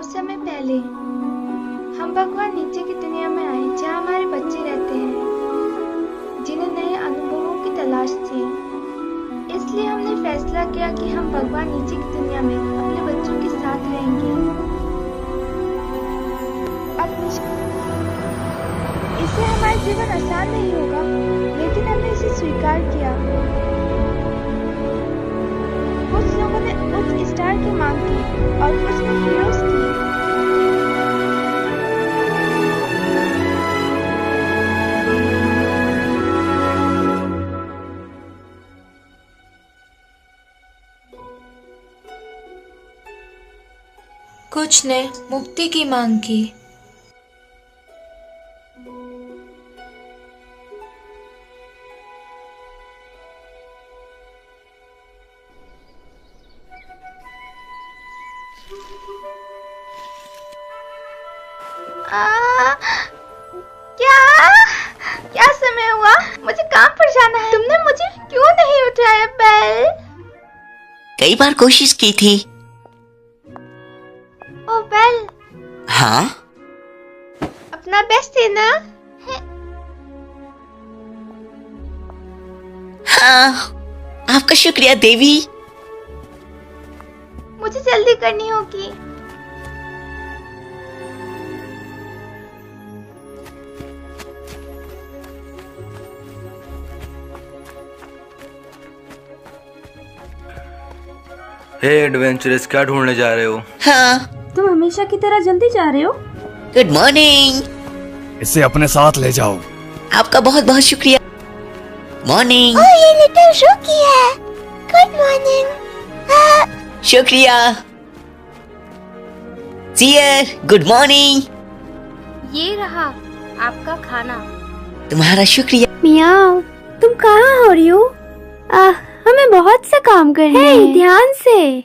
बहुत समय पहले हम भगवान नीचे की दुनिया में आए, जहाँ हमारे बच्चे रहते हैं जिन्हें नए अनुभवों की तलाश थी। इसलिए हमने फैसला किया कि हम भगवान नीचे की दुनिया में अपने बच्चों के साथ रहेंगे। इससे हमारा जीवन आसान नहीं होगा, लेकिन हमने इसे स्वीकार किया। कुछ लोगों ने उच्च स्टार की मांग की और कुछ ने हीरोज की। कुछ ने मुक्ति की मांग की। क्या समय हुआ? मुझे काम पर जाना है। तुमने मुझे क्यों नहीं उठाया बेल? कई बार कोशिश की थी। ओ बेल। हाँ? अपना बेस्ट देना। हाँ, आपका शुक्रिया देवी। मुझे जल्दी करनी होगी। हे एडवेंचरस, क्या ढूंढने जा रहे हो? हाँ। तुम हमेशा की तरह जल्दी जा रहे हो। Good morning. इसे अपने साथ ले जाओ। आपका बहुत बहुत शुक्रिया। मॉर्निंग। ओह, ये लिटिल रूकी है। Good morning. शुक्रिया। Sir, good morning. ये रहा आपका खाना। तुम्हारा शुक्रिया। मियाओ, तुम कहाँ हो रही हो? हमें बहुत से काम करने हैं। ध्यान से।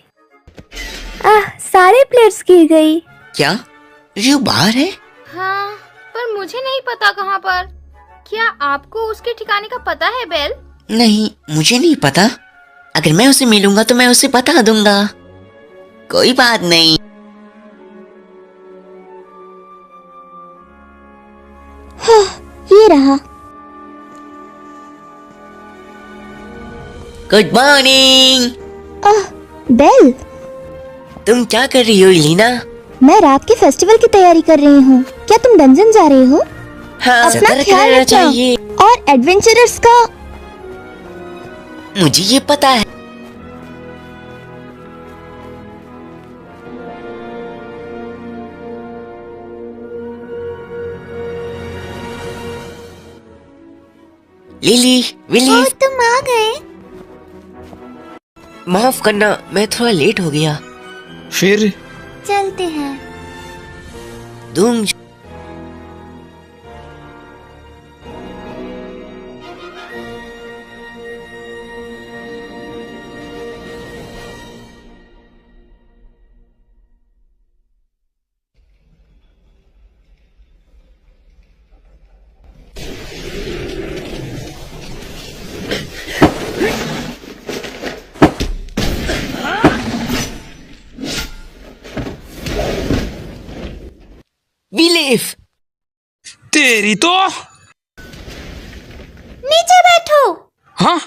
सारे प्लेट्स गिर गई। क्या रियो बाहर है? हाँ, पर मुझे नहीं पता कहाँ पर। क्या आपको उसके ठिकाने का पता है बेल? नहीं, मुझे नहीं पता। अगर मैं उसे मिलूंगा तो मैं उसे बता दूंगा। कोई बात नहीं। ये रहा। Good morning. बेल, तुम क्या कर रही हो इलीना? मैं रात के फेस्टिवल की तैयारी कर रही हूँ। क्या तुम डंजन जा रही हो? हाँ, अपना सतर्क ख्याल रहना रखना। चाहिए। और एडवेंचरर्स का। मुझे ये पता है। लिली, विली, तुम आ गए। माफ करना, मैं थोड़ा लेट हो गया। फिर चलते हैं। तुम बिलीव। तेरी तो। नीचे बैठो। हाँ?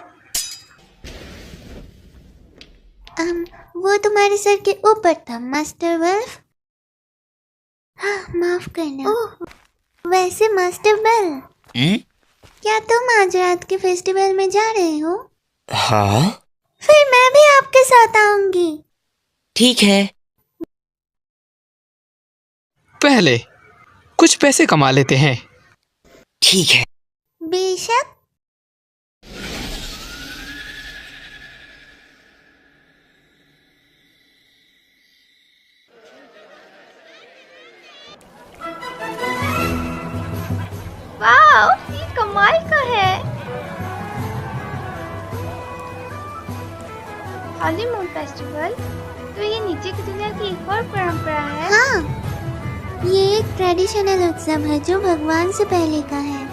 वो तुम्हारे सर के ऊपर था, मास्टर वल्फ। हाँ, माफ करना। वैसे मास्टर बेल, क्या तुम आज रात के फेस्टिवल में जा रहे हो? हाँ, फिर मैं भी आपके साथ आऊंगी। ठीक है। पहले कुछ पैसे कमा लेते हैं। ठीक है। बेशक। वाह, ये कमाल का है। हॉलीमून फेस्टिवल तो ये नीचे की दुनिया की एक और परंपरा है। हाँ, ये एक ट्रेडिशनल उत्सव है जो भगवान से पहले का है।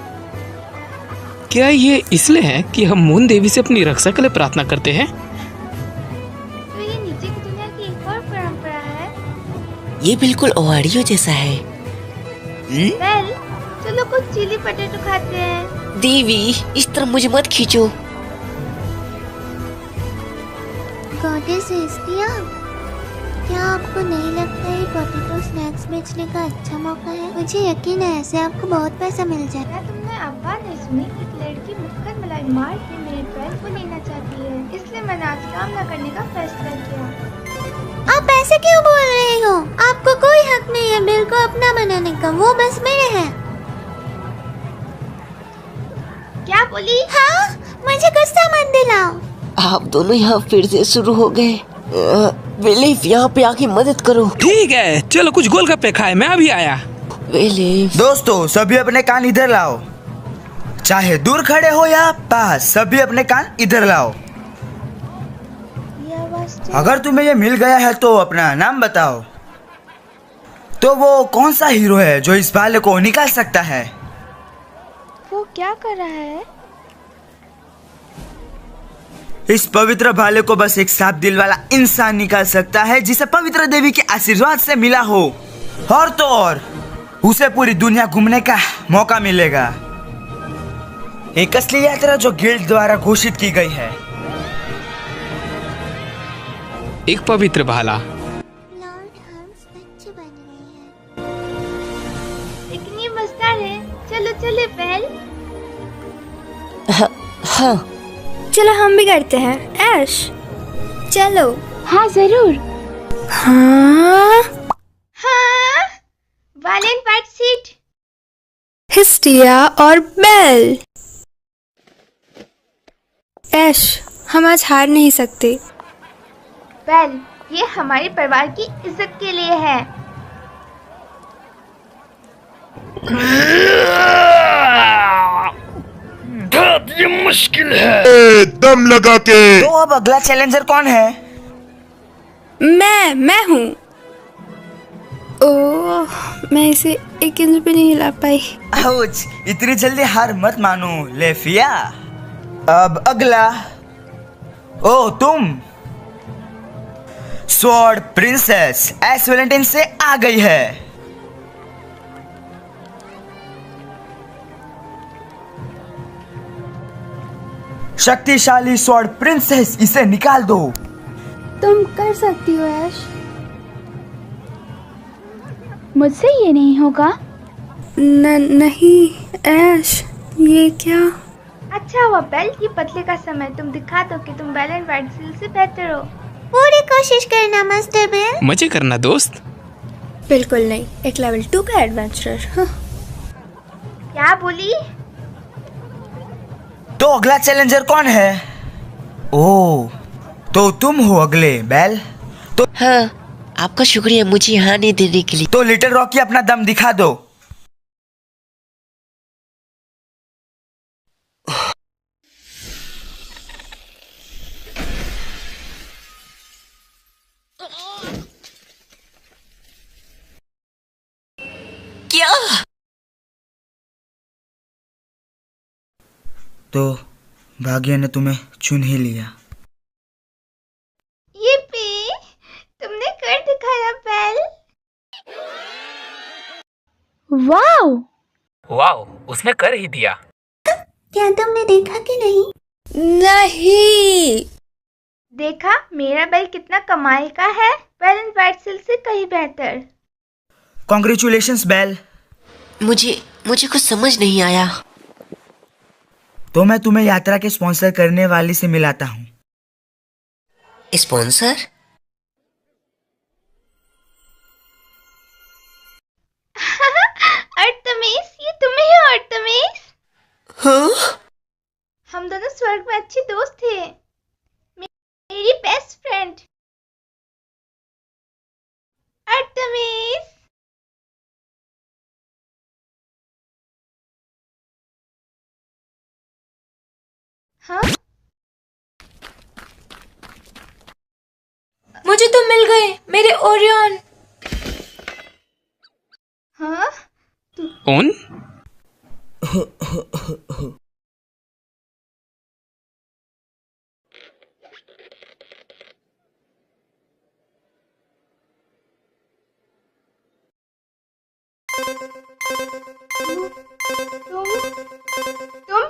क्या ये इसलिए है कि हम मून देवी से अपनी रक्षा के लिए प्रार्थना करते हैं? तो ये नीचे की दुनिया की एक और परंपरा है। ये बिल्कुल ओहारियो जैसा है। बेल, चलो कुछ चिली पटेटो खाते हैं। देवी, इस तरह मुझे मत खींचो। गॉडेस एस्टिया, क्या आपको नहीं लगता है पोटैटो स्नैक्स बेचने का अच्छा मौका है? मुझे यकीन है ऐसे आपको बहुत पैसा मिल जाएगा। क्या तुमने अब्बा ने सुनी एक लड़की मुक्कर मलाई मार के मेरे बैल को लेना चाहती है, इसलिए मैंने आज काम न करने का फैसला किया। आप ऐसे क्यों बोल रहे हो? आपको कोई हक नहीं है बिल को अपना बनाने का, वो बस मेरे हैं। क्या बोली? हाँ, मुझे गुस्सा मत दिलाओ। आप दोनों यहाँ फिर से शुरू हो गए। विलीफ, यहाँ पे आके मदद करो। ठीक है, चलो कुछ गोलगप्पे खाए, मैं अभी आया। विलीफ, दोस्तों, सभी अपने कान इधर लाओ। चाहे दूर खड़े हो या पास, सभी अपने कान इधर लाओ। ये आवाज तो- अगर तुम्हें ये मिल गया है तो अपना नाम बताओ। तो वो कौन सा हीरो है जो इस भाले को निकाल सकता है? वो क्या कर रहा है? इस पवित्र भाले को बस एक साफ दिल वाला इंसान निकाल सकता है जिसे पवित्र देवी के आशीर्वाद से मिला हो, और तो और उसे पूरी दुनिया घूमने का मौका मिलेगा। एक असली यात्रा जो गिल्ड द्वारा घोषित की गई है। एक पवित्र भाला। लॉर्ड हर्म्स बच्चे बन रहे हैं। लेकिन ये मजेदार है। चलो चले बेल। हाँ, चलो हम भी करते हैं। ऐश, चलो। हाँ जरूर। हाँ, हाँ, वालेंट वाइट सीट। हिस्टिया और बेल। ऐश, हम आज हार नहीं सकते। बेल, ये हमारे परिवार की इज्जत के लिए है। ये मुश्किल है। दम लगा के। तो अब अगला चैलेंजर कौन है? मैं हूँ। ओह, मैं इसे एक इंच भी नहीं हिला पाई। आउच, इतनी जल्दी हार मत मानो लेफिया। अब अगला। ओ तुम। स्वॉर्ड प्रिंसेस एस वेलेंटाइन से आ गई है। शक्तिशाली स्वॉर्ड प्रिंसेस, इसे निकाल दो। तुम कर सकती हो ऐश। मुझसे ये नहीं होगा। नहीं ऐश, ये क्या? अच्छा हुआ बेल, ये बदले का समय। तुम दिखा दो कि तुम बेल एंड वाइट सील से बेहतर हो। पूरी कोशिश करना मास्टर बेल। मजे करना दोस्त। बिल्कुल नहीं, एक लेवल 2 का एडवेंचरर। हाँ। क्या बोली? तो अगला चैलेंजर कौन है? ओ, तो तुम हो अगले बेल। हाँ, आपका शुक्रिया मुझे यहाँ आने देने के लिए। तो लिटिल रॉकी, अपना दम दिखा दो। क्या? तो भाग्य ने तुम्हें चुन ही लिया। ये तुमने कर दिखाया बेल। वाओ, वाओ, उसने कर ही दिया। क्या तुमने देखा कि नहीं? नहीं। देखा मेरा बेल कितना कमाल का है। बेल एंड वाइट सील से कहीं बेहतर। Congratulations Bell. मुझे कुछ समझ नहीं आया। तो मैं तुम्हें यात्रा के स्पॉन्सर करने वाली से मिलाता हूँ। स्पॉन्सर? अर्तमिस, ये तुम ही हो अर्तमिस? हाँ? हम दोनों स्वर्ग में अच्छे दोस्त थे। मेरी बेस्ट फ्रेंड अर्तमिस। हाँ, मुझे तो मिल गए मेरे ओरियन। हाँ, ओन? तुम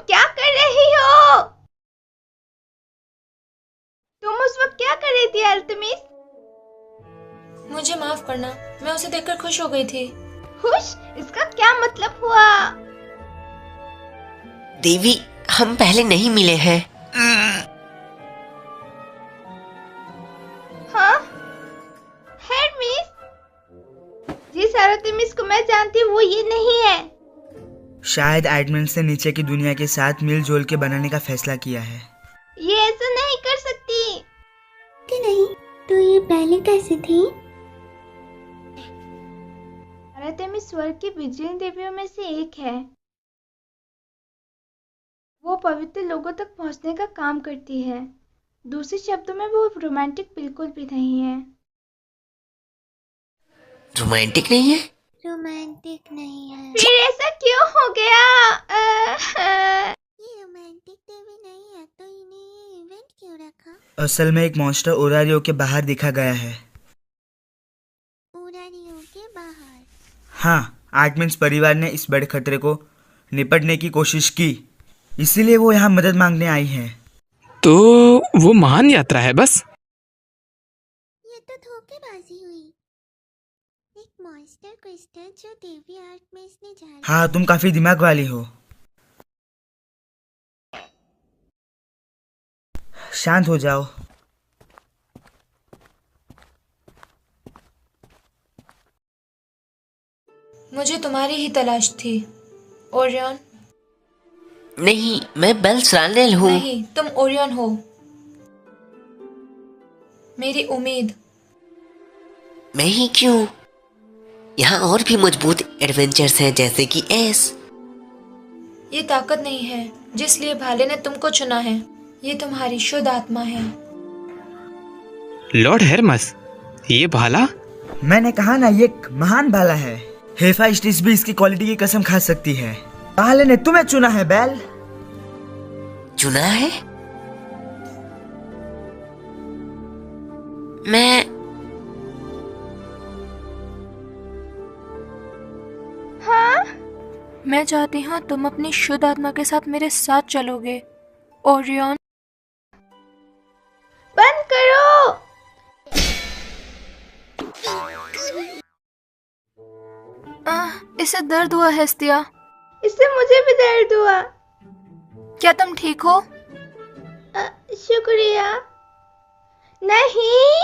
क्या कर रही हो? तुम उस वक्त क्या कर रही थी अल्तमिस? मुझे माफ करना, मैं उसे देखकर खुश हो गई थी। खुश? इसका क्या मतलब हुआ? देवी, हम पहले नहीं मिले हैं। हाँ? हेरमिस? जिस अल्तमिस को मैं जानती हूँ वो ये नहीं है। शायद एडमिन्स ने नीचे की दुनिया के साथ मिलजुल के बनाने का फैसला किया है। ये ऐसा नहीं कर सकती। कि नहीं, तो ये पहले कैसे थी? अल्तमिस स्वर्ग की बिजली देवियों में से एक है। वो पवित्र लोगों तक पहुंचने का काम करती है। दूसरे शब्दों में वो रोमांटिक बिल्कुल भी नहीं है। रोमांटिक नहीं है? रोमांटिक नहीं है। फिर ऐसा क्यों हो गया? ये रोमांटिक देवी नहीं है, तो इन्हें ये इवेंट क्यों रखा? असल में एक मॉन्स्टर ओरारियो के बाहर देखा गया है। ओरारियो के बाहर? हाँ, एडमिन्स परिवार ने इस बड़े खतरे को निपटने की कोशिश की, इसीलिए वो यहाँ मदद मांगने आई है। तो वो महान यात्रा है बस। ये तो धोखेबाजी हुई। एक मॉन्स्टर क्रिस्टल जो देवी आर्टमिस ने जारी। हाँ, तुम काफी दिमाग वाली हो। शांत हो जाओ। मुझे तुम्हारी ही तलाश थी, ओरियन। नहीं, मैं बेल्सरानेल हूँ। नहीं, तुम ओरियन हो। मेरी उम्मीद। मैं ही क्यों? यहाँ और भी मजबूत एडवेंचर्स हैं, जैसे कि एस। ये ताकत नहीं है जिसलिए भाले ने तुमको चुना है। ये तुम्हारी शुद्ध आत्मा है। लॉर्ड हेरमस, ये भाला? मैंने कहा ना, ये एक महान भाला है। हेफाइस्टिस भी इसकी क्वालिटी की कसम खा सकती है। भाले ने तुम्हें चुना है बेल। चुना है? मैं मैं चाहती हूँ तुम अपनी शुद्ध आत्मा के साथ मेरे साथ चलोगे, ओरियन। बंद करो। इसे दर्द हुआ हेस्तिया। इससे मुझे भी दर्द हुआ। क्या तुम ठीक हो? शुक्रिया। नहीं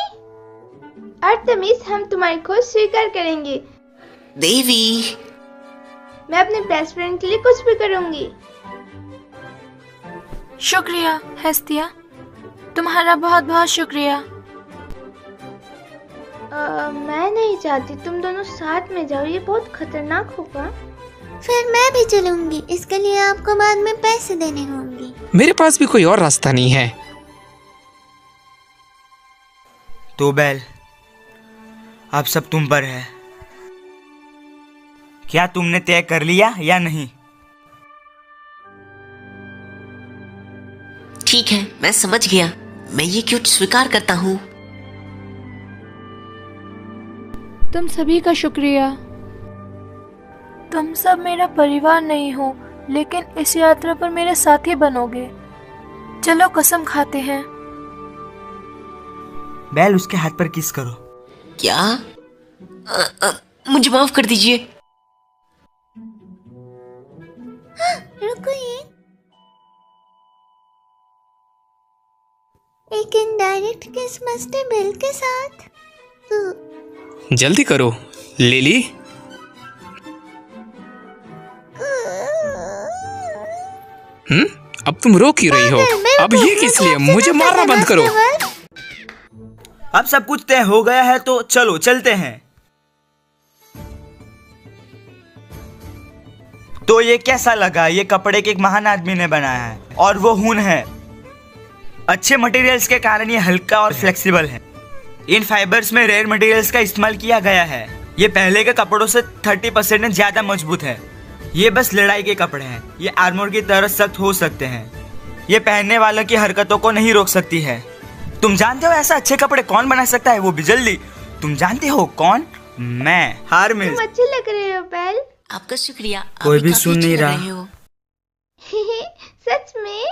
अल्तमिस, हम तुम्हारी खोज स्वीकार करेंगे। देवी, मैं अपने बेस्ट फ्रेंड के लिए कुछ भी करूंगी। शुक्रिया हेस्तिया, तुम्हारा बहुत बहुत शुक्रिया। मैं नहीं चाहती तुम दोनों साथ में जाओ, ये बहुत खतरनाक होगा। फिर मैं भी चलूंगी, इसके लिए आपको बाद में पैसे देने होंगे। मेरे पास भी कोई और रास्ता नहीं है। तो बेल, अब सब तुम पर है। क्या तुमने तय कर लिया या नहीं? ठीक है, मैं समझ गया। मैं ये क्यों स्वीकार करता हूँ। तुम सभी का शुक्रिया। तुम सब मेरा परिवार नहीं हो, लेकिन इस यात्रा पर मेरे साथी बनोगे। चलो कसम खाते हैं। बेल, उसके हाथ पर किस करो। क्या? मुझे माफ कर दीजिए। रुको, ये एक इनडायरेक्ट किस मस्टर बिल के साथ। जल्दी करो लिली। अब तुम रो क्यों रही हो? अब ये किस लिए? मुझे मारना बंद करो। अब सब कुछ तय हो गया है, तो चलो चलते हैं। तो ये कैसा लगा? ये कपड़े के एक महान आदमी ने बनाया है और वो खून है। अच्छे मटेरियल्स के कारण ये हल्का और फ्लेक्सिबल है। इन फाइबर्स में रेयर मटेरियल्स का इस्तेमाल किया गया है। ये पहले के कपड़ों से 30% ज्यादा मजबूत है। ये बस लड़ाई के कपड़े हैं। ये आर्मर की तरह सख्त हो सकते हैं। ये पहनने वालों की हरकतों को नहीं रोक सकती है। तुम जानते हो ऐसा अच्छे कपड़े कौन बना सकता है? वो भी जल्दी। तुम जानते हो कौन? मैं हारमिस। तुम अच्छे लग रहे हो बेल। आपका शुक्रिया, आप कोई भी काफी सुन अच्छे नहीं लग रहा। रहे हो। सच में?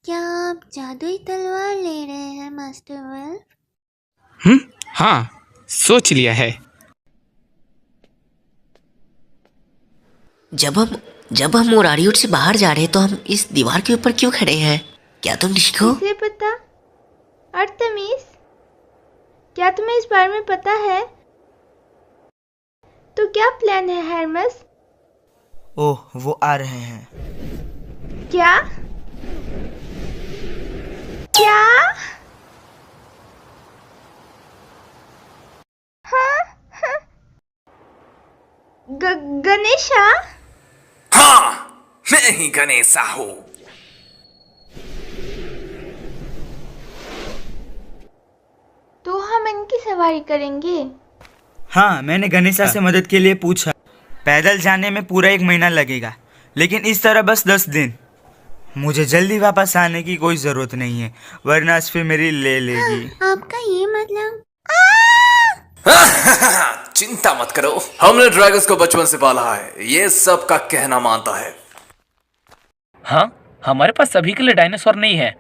क्या आप जादुई तलवार ले रहे हैं मास्टर वेल्फ? हाँ, सोच लिया है। जब हम ओरारियोट से बाहर जा रहे हैं तो हम इस दीवार के ऊपर क्यों खड़े हैं? क्या तुम ठीक हो? किसे पता? अर्तेमिस, क्या तुम्हें इस बारे में पता है? तो क्या प्लान है हर्मेस? ओह, वो आ रहे हैं। क्या? क्या? हाँ? हाँ? गणेशा? हाँ, मैं ही गणेशा हूँ। तो हम इनकी सवारी करेंगे। हाँ, मैंने गणेशा से मदद के लिए पूछा। पैदल जाने में पूरा 1 महीना लगेगा, लेकिन इस तरह बस 10 दिन। मुझे जल्दी वापस आने की कोई जरूरत नहीं है, वरना फिर मेरी ले लेगी। आपका ये मतलब? चिंता मत करो, हमने ड्रैगन्स को बचपन से पाला है, ये सब का कहना मानता है। हाँ, हमारे पास सभी के लिए डायनासोर नहीं है।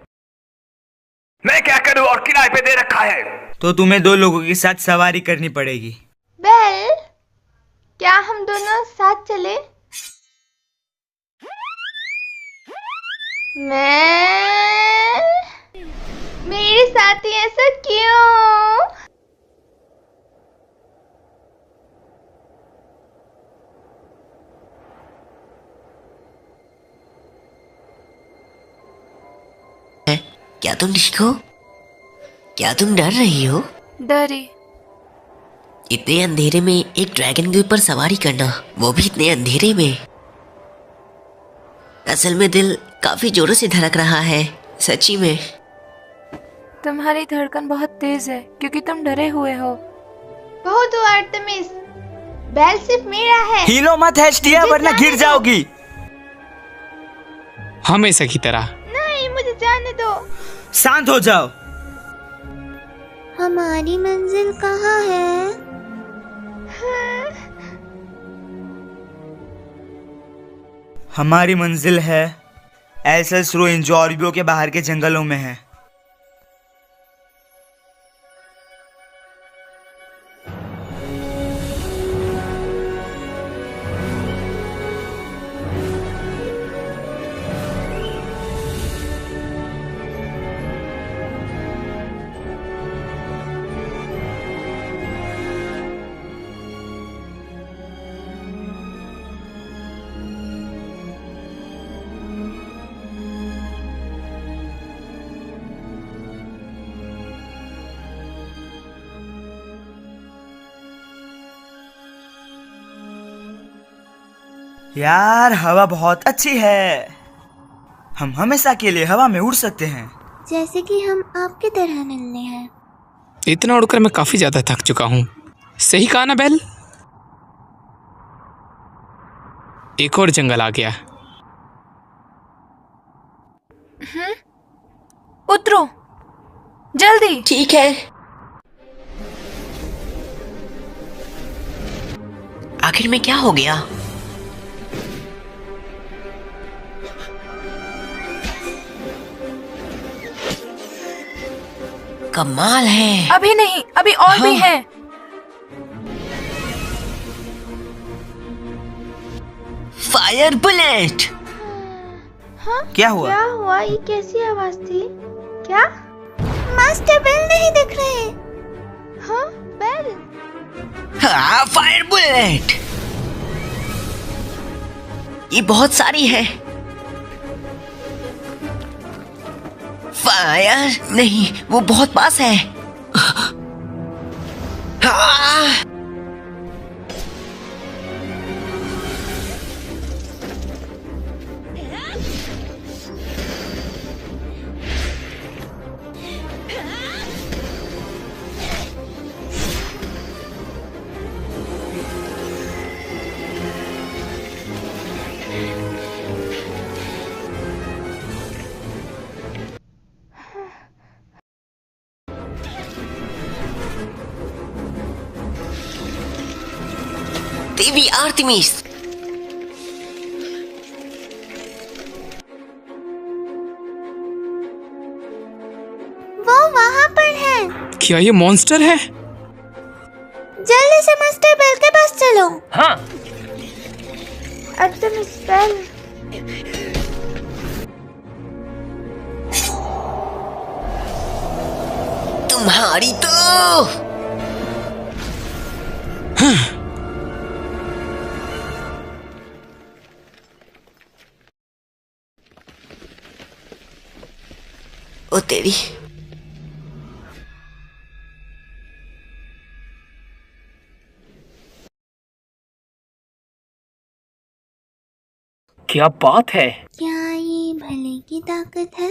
मैं क्या करूँ, और किराए पे दे रखा है। तो तुम्हें 2 लोगों के साथ सवारी करनी पड़ेगी। बेल, क्या हम दोनों साथ चले? मेरे साथ ही ऐसा क्यों? क्या तुम ठीक हो? क्या तुम डर रही हो? डरी। इतने अंधेरे में एक ड्रैगन के ऊपर सवारी करना, वो भी इतने अंधेरे में। असल में दिल काफी जोरों से धड़क रहा है, सच्ची में। तुम्हारी धड़कन बहुत तेज है क्योंकि तुम डरे हुए हो। बहुत हुआ अर्तेमिस, बेल सिर्फ मेरा है। हिलो मत हेस्टिया, वरना गिर जाओगी। हमेशा की तरह। नहीं, मुझे जाने दो। शांत हो जाओ। हमारी मंजिल कहाँ है? हमारी मंजिल है एल्सस रूइन, जो ऑर्बियो के बाहर के जंगलों में है। यार, हवा बहुत अच्छी है। हम हमेशा के लिए हवा में उड़ सकते हैं। जैसे कि हम आपकी तरह नन्हे हैं। इतना उड़कर मैं काफी ज्यादा थक चुका हूँ। सही कहा ना बेल? एक और जंगल आ गया। उतरो जल्दी। ठीक है। आखिर में क्या हो गया? कमाल है। अभी नहीं, अभी और भी हाँ। है। Fire bullet. हाँ? क्या हुआ? क्या हुआ? ये कैसी आवाज थी? क्या? मास्टर बेल नहीं दिख रहे। हाँ, बेल। हाँ, फायर बुलेट। ये बहुत सारी है। फायर नहीं, वो बहुत पास है। हाँ। देवी आर्तेमिस। वो वहाँ पर है। क्या ये मॉन्स्टर है? जल्दी से मास्टर बेल के पास चलो। हाँ। Artemis Bell. तुम्हारी तो ओ तेरी। क्या बात है? क्या ये भले की ताकत है?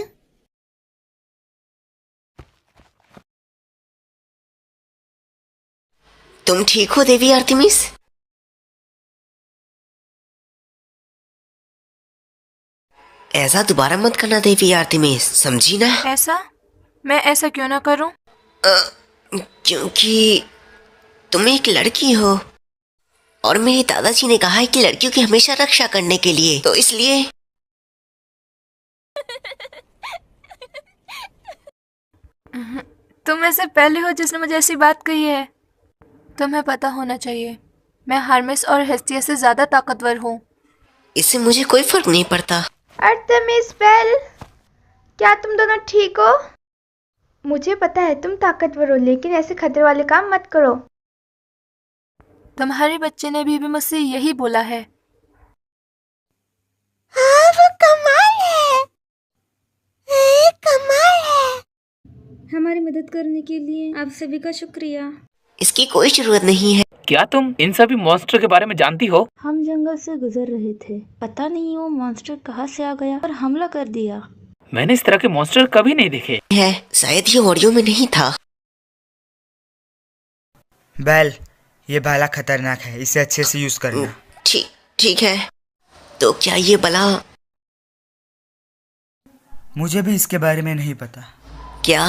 तुम ठीक हो देवी आर्तेमिस? ऐसा दोबारा मत करना देवी आर्तेमिस, समझी ना? ऐसा? मैं ऐसा क्यों ना करूं? क्योंकि तुम एक लड़की हो और मेरे दादाजी ने कहा है कि लड़कियों की हमेशा रक्षा करने के लिए, तो इसलिए। तुम ऐसे पहले हो जिसने मुझे ऐसी बात कही है। तुम्हें पता होना चाहिए, मैं हर्मेस और हेस्टिया से ज्यादा ताकतवर हूँ। इससे मुझे कोई फर्क नहीं पड़ता। आर्टेमिस बेल, क्या तुम दोनों ठीक हो? मुझे पता है तुम ताकतवर हो, लेकिन ऐसे खतरे वाले काम मत करो। तुम्हारे बच्चे ने भी मुझसे यही बोला है। हाँ, वो कमाल है। कमाल है। हमारी मदद करने के लिए आप सभी का शुक्रिया। इसकी कोई जरूरत नहीं है। क्या तुम इन सभी मॉन्स्टर के बारे में जानती हो? हम जंगल से गुजर रहे थे, पता नहीं वो मॉन्स्टर कहाँ से आ गया और हमला कर दिया। मैंने इस तरह के मॉन्स्टर कभी नहीं देखे है, शायद ये ऑडियो में नहीं था। बेल, ये भाला खतरनाक है, इसे अच्छे से यूज करना। ठीक है। तो क्या ये बला? मुझे भी इसके बारे में नहीं पता। क्या?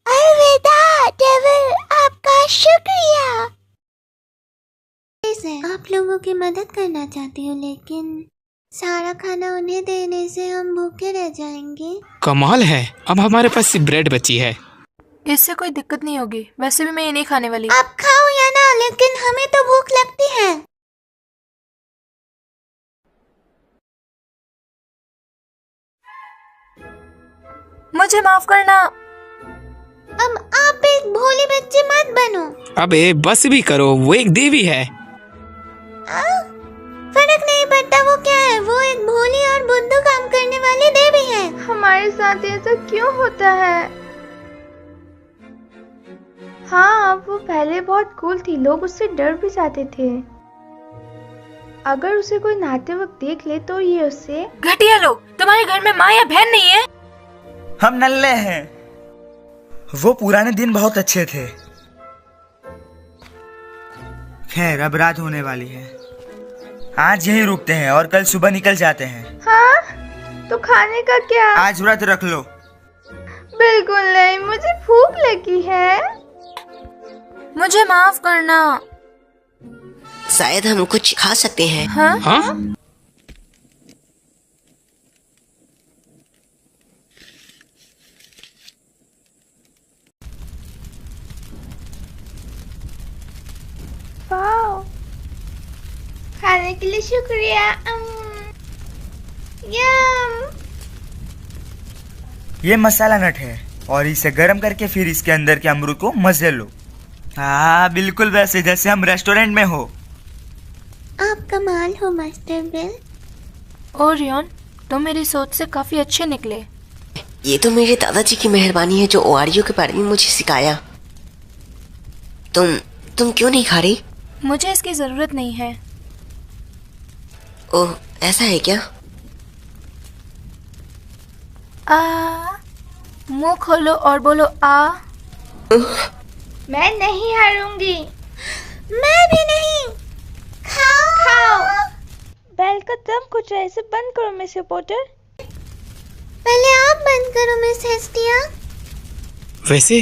अलविदा डेविल, आपका शुक्रिया। आप लोगों की मदद करना चाहती हूँ, लेकिन सारा खाना उन्हें देने से हम भूखे रह जाएंगे। कमाल है, अब हमारे पास सिर्फ ब्रेड बची है। इससे कोई दिक्कत नहीं होगी, वैसे भी मैं ये नहीं खाने वाली। आप खाओ या ना, लेकिन हमें तो भूख लगती है। मुझे माफ करना। अब आप एक भोली बच्ची मत बनो। अबे बस भी करो, वो एक देवी है। फर्क नहीं पड़ता वो क्या है, वो एक भोली और बुद्धू काम करने वाली देवी है। हमारे साथ ऐसा क्यों होता है? हाँ, वो पहले बहुत कूल थी, लोग उससे डर भी जाते थे। अगर उसे कोई नहाते वक्त देख ले तो ये उससे। घटिया लोग, तुम्हारे घर में माँ या बहन नहीं है? हम नल्ले हैं। वो पुराने दिन बहुत अच्छे थे। खैर, अब रात होने वाली है, आज यहीं रुकते हैं और कल सुबह निकल जाते हैं। हाँ, तो खाने का क्या? आज व्रत रख लो। बिल्कुल नहीं, मुझे भूख लगी है। मुझे माफ करना। शायद हम कुछ खा सकते हैं। हाँ? हाँ? वाओ, खाने के लिए शुक्रिया। यम। ये मसाला नट है और इसे गर्म करके फिर इसके अंदर के अमरूद को मजे लो। हाँ, बिल्कुल वैसे जैसे हम रेस्टोरेंट में हो। आप कमाल हो मास्टर बेल। ओरियन, तुम मेरी सोच से काफी अच्छे निकले। ये तो मेरे दादाजी की मेहरबानी है जो ओआरियो के बारे में मुझे सिखाया। तुम क्यों नहीं खा रही? मुझे इसकी जरूरत नहीं है। ओह, ऐसा है क्या? मुंह खोलो और बोलो आ। मैं नहीं हारूंगी। मैं भी नहीं। खाओ। बैल का दम कुछ है, इसे बंद करो मिस पोटर। पहले आप बंद करो मिस हेस्टिया। वैसे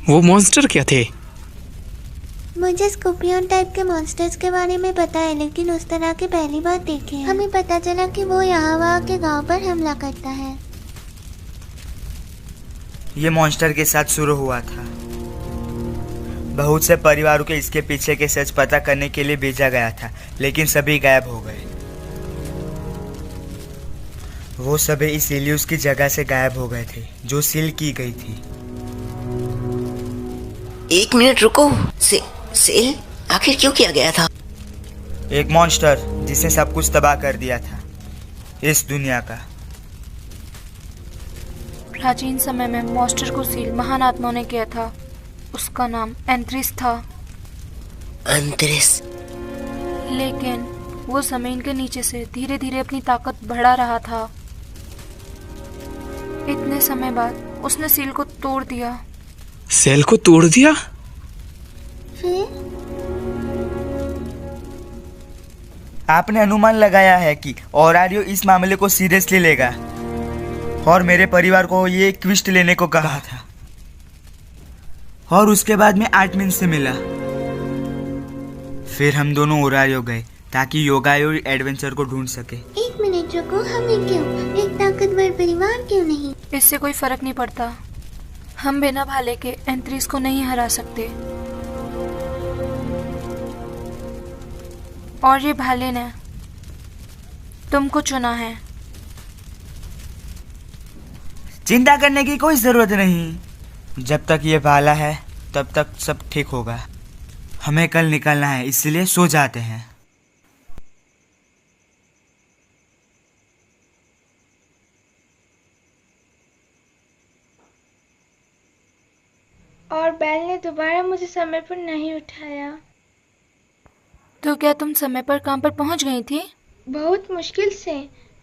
वो मॉन्स्टर क्या थे? मुझे स्कॉर्पियन टाइप के मॉन्स्टर्स के बारे में पता है, लेकिन उस तरह के पहली बार देखे हैं। हमें पता चला कि वो यहाँ वहाँ के गांव पर हमला करता है। ये मॉन्स्टर के साथ शुरू हुआ था। बहुत से परिवारों के इसके पीछे के सच पता करने के लिए भेजा गया था, लेकिन सभी गायब हो गए। वो सभी इस इल्यूस की जगह से गायब हो गए थे जो सील की गई थी। 1 मिनट रुको। सेल आखिर क्यों किया गया था? एक मॉन्स्टर जिसने सब कुछ तबाह कर दिया था, इस दुनिया का। प्राचीन समय में मॉन्स्टर को सील महान आत्माओं ने किया था। उसका नाम एंथ्रिस था। एंथ्रिस? लेकिन वो जमीन के नीचे से धीरे धीरे अपनी ताकत बढ़ा रहा था। इतने समय बाद उसने सील को तोड़ दिया। सेल को तोड़ दिया? आपने अनुमान लगाया है कि ओरारियो इस मामले को सीरियसली लेगा और मेरे परिवार को ये क्विस्ट लेने को कहा था। और उसके बाद मैं आर्टमिन से मिला। फिर हम दोनों ओरारियो गए ताकि योगायो एडवेंचर को ढूंढ सके। 1 मिनट रुको, हमें क्यों? एक ताकतवर परिवार क्यों नहीं? इससे कोई फर्क नहीं पड़ता। हम बिना भाले के एंथ्रिस को नहीं हरा सकते। और ये भाले ने तुमको चुना है। चिंता करने की कोई जरूरत नहीं। जब तक ये भाला है तब तक सब ठीक होगा। हमें कल निकलना है, इसलिए सो जाते हैं। और बैल ने दोबारा मुझे समय पर नहीं उठाया। तो क्या तुम समय पर काम पर पहुंच गई थी? बहुत मुश्किल से।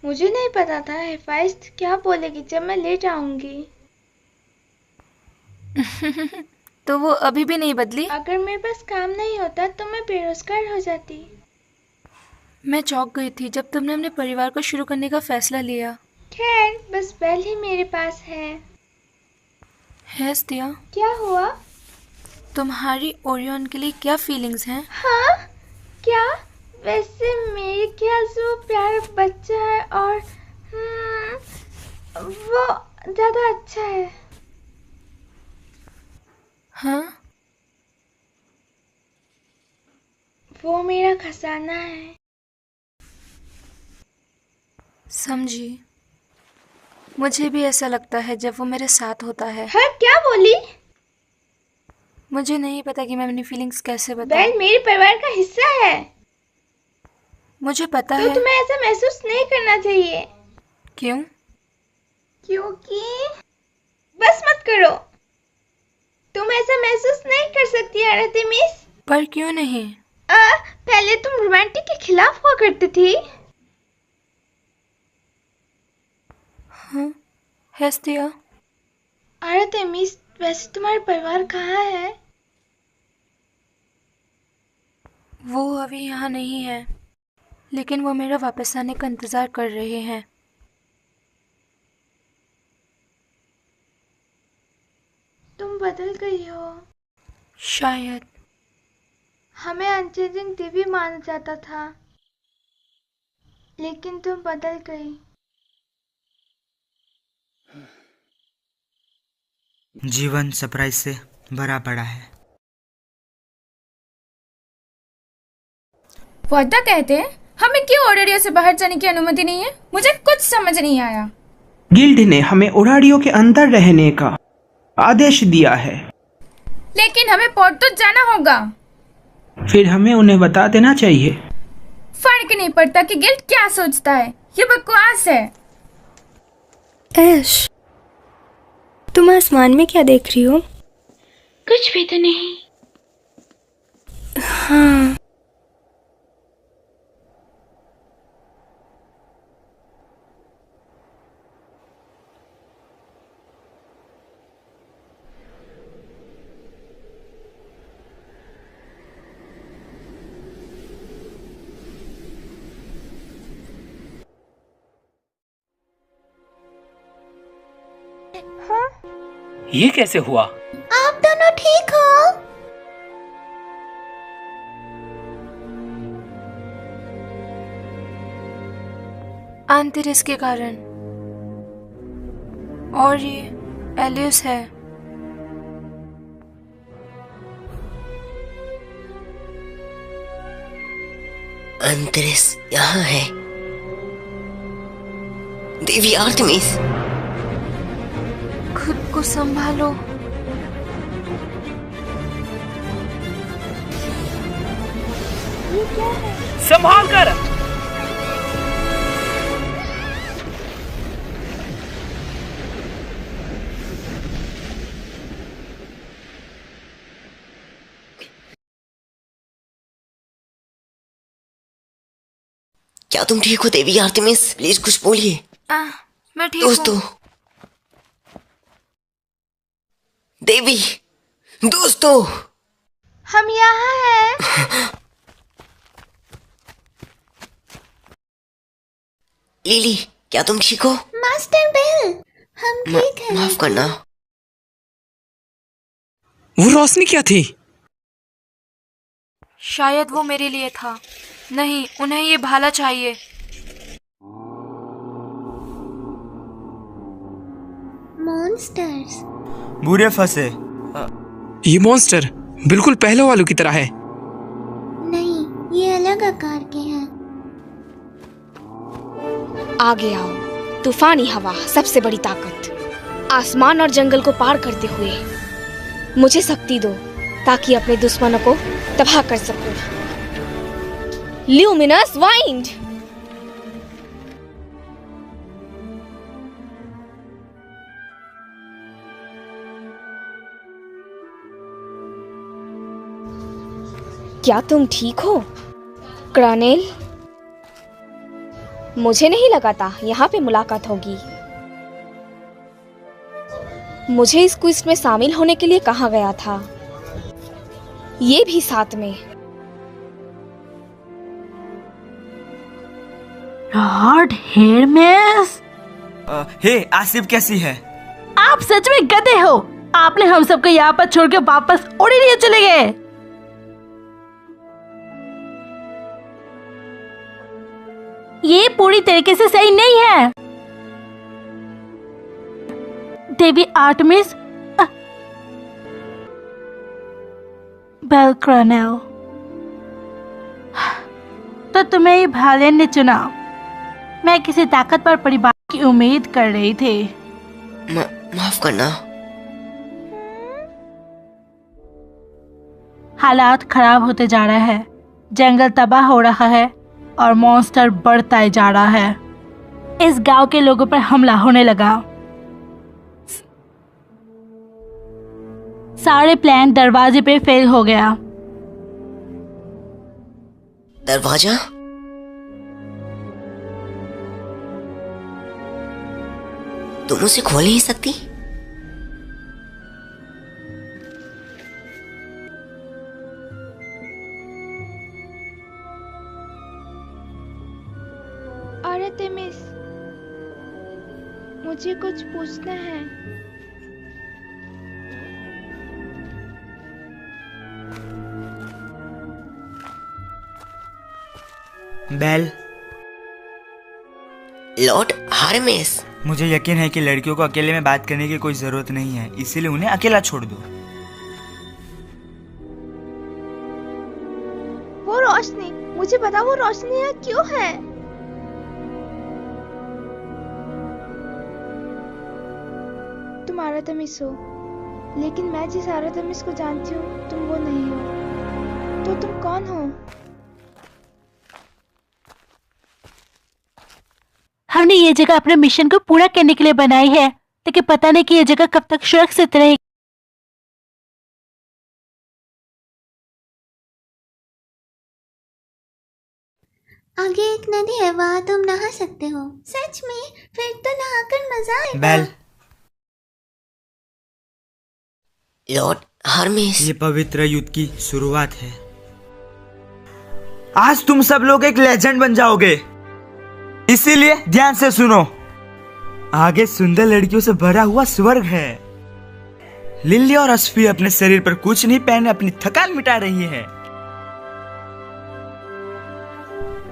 मुझे नहीं पता था हिफाजत क्या बोलेगी जब मैं लेट आऊंगी। तो वो अभी भी नहीं बदली? अगर मेरे पास काम नहीं होता तो मैं बेरोजगार हो जाती। मैं चौंक गई थी जब तुमने अपने परिवार को शुरू करने का फैसला लिया। खैर, बस बैल ही मेरे पास है। हेस्टिया, क्या हुआ? तुम्हारी ओरियन के लिए क्या फीलिंग्स हैं? हाँ? क्या? वैसे मेरे ख्याल से वो प्यारा बच्चा है और वो ज्यादा अच्छा है। हाँ? वो मेरा खजाना है। समझी। मुझे भी ऐसा लगता है जब वो मेरे साथ होता है। हाँ, क्या बोली? मुझे नहीं पता कि मैं अपनी फीलिंग्स कैसे बताऊं। बैल मेरे परिवार का हिस्सा है। मुझे पता तो है। तुम्हें ऐसा महसूस नहीं करना चाहिए। क्यों? क्योंकि बस मत करो। तुम ऐसा महसूस नहीं कर सकती आरतेमिस। पर क्यों नहीं? पहले तुम रोमांटिक के खिलाफ हुआ करती थी। हाँ, हेस्टिया। आरतेमिस, वैसे तुम्हारा परिवार कहाँ है? वो अभी यहाँ नहीं है, लेकिन वो मेरा वापस आने का इंतजार कर रहे हैं। तुम बदल गई हो। शायद। हमें अनचेंजिंग देवी माना जाता था, लेकिन तुम बदल गई। जीवन सरप्राइज से भरा पड़ा है। वादा कहते हैं हमें क्यों ओरारियो से बाहर जाने की अनुमति नहीं है? मुझे कुछ समझ नहीं आया। गिल्ड ने हमें ओरारियो के अंदर रहने का आदेश दिया है, लेकिन हमें पोर्ट तो जाना होगा। फिर हमें उन्हें बता देना चाहिए। फर्क नहीं पड़ता कि गिल्ड क्या सोचता है, ये बकवास है। ऐश, तुम आसमान में क्या देख रही हो? कुछ भी तो नहीं। हाँ, ये कैसे हुआ? आप आप दोनों ठीक हो? आंतरिस के कारण। और ये एलियस है। अंतरिस यहाँ है। देवी आर्टेमिस, खुद को संभालो। ये क्या है? संभाल कर। क्या तुम ठीक हो देवी आर्टेमिस? प्लीज कुछ बोलिए। मैं ठीक हूँ। दोस्तों, देवी, दोस्तों, हम यहाँ हैं। लिली, क्या तुम ठीक हो? मास्टर बेल, हम ठीक हैं। माफ करना। वो रोशनी क्या थी? शायद वो मेरे लिए था। नहीं, उन्हें ये भाला चाहिए। मॉन्स्टर्स। बुरे फंसे। ये मॉन्स्टर बिल्कुल पहले वालों की तरह है। नहीं, ये अलग आकार के हैं। आगे आओ। तूफानी हवा, सबसे बड़ी ताकत, आसमान और जंगल को पार करते हुए मुझे शक्ति दो ताकि अपने दुश्मनों को तबाह कर सकूं। Luminous wind. क्या तुम ठीक हो क्रनेल? मुझे नहीं लगा था यहाँ पे मुलाकात होगी। मुझे इस क्विज में शामिल होने के लिए कहा गया था, ये भी साथ में। लॉर्ड हेरमेस। हे आसिफ, कैसी है? आप सच में गधे हो। आपने हम सबको यहाँ पर छोड़ के वापस ओडिनिया चले गए। ये पूरी तरीके से सही नहीं है। देवी आर्टेमिस, बेल क्रनेल, तो तुम्हें ही भाले ने चुना। मैं किसी ताकतवर परिवार की उम्मीद कर रही थी। माफ करना। हालात खराब होते जा रहे हैं। जंगल तबाह हो रहा है और मॉन्स्टर बढ़ता जा रहा है। इस गांव के लोगों पर हमला होने लगा। सारे प्लान दरवाजे पे फेल हो गया। दरवाजा? तुम उसे खोल नहीं सकती? आर्टेमिस, मुझे कुछ पूछना है। बेल। लॉर्ड हार्मेस, मुझे यकीन है कि लड़कियों को अकेले में बात करने की कोई जरूरत नहीं है, इसीलिए उन्हें अकेला छोड़ दो। वो रोशनी, मुझे पता वो रोशनी यहाँ क्यों है। तुम आर्टेमिस हो, लेकिन मैं जिस आर्टेमिस को जानती हूँ तुम वो नहीं हो। तो तुम कौन हो? हमने ये जगह अपने मिशन को पूरा करने के लिए बनाई है, लेकिन पता नहीं कि ये जगह कब तक सुरक्षित रहेगी। आगे एक नदी है, वहाँ तुम नहा सकते हो। सच में? फिर तो नहाकर मजा आएगा। बेल। लॉर्ड हार्मेस, ये पवित्र युद्ध की शुरुआत है। आज तुम सब लोग एक लेजेंड बन जाओगे, इसीलिए ध्यान से सुनो। आगे सुंदर लड़कियों से भरा हुआ स्वर्ग है। लिली और अस्फी अपने शरीर पर कुछ नहीं पहने अपनी थकान मिटा रही है।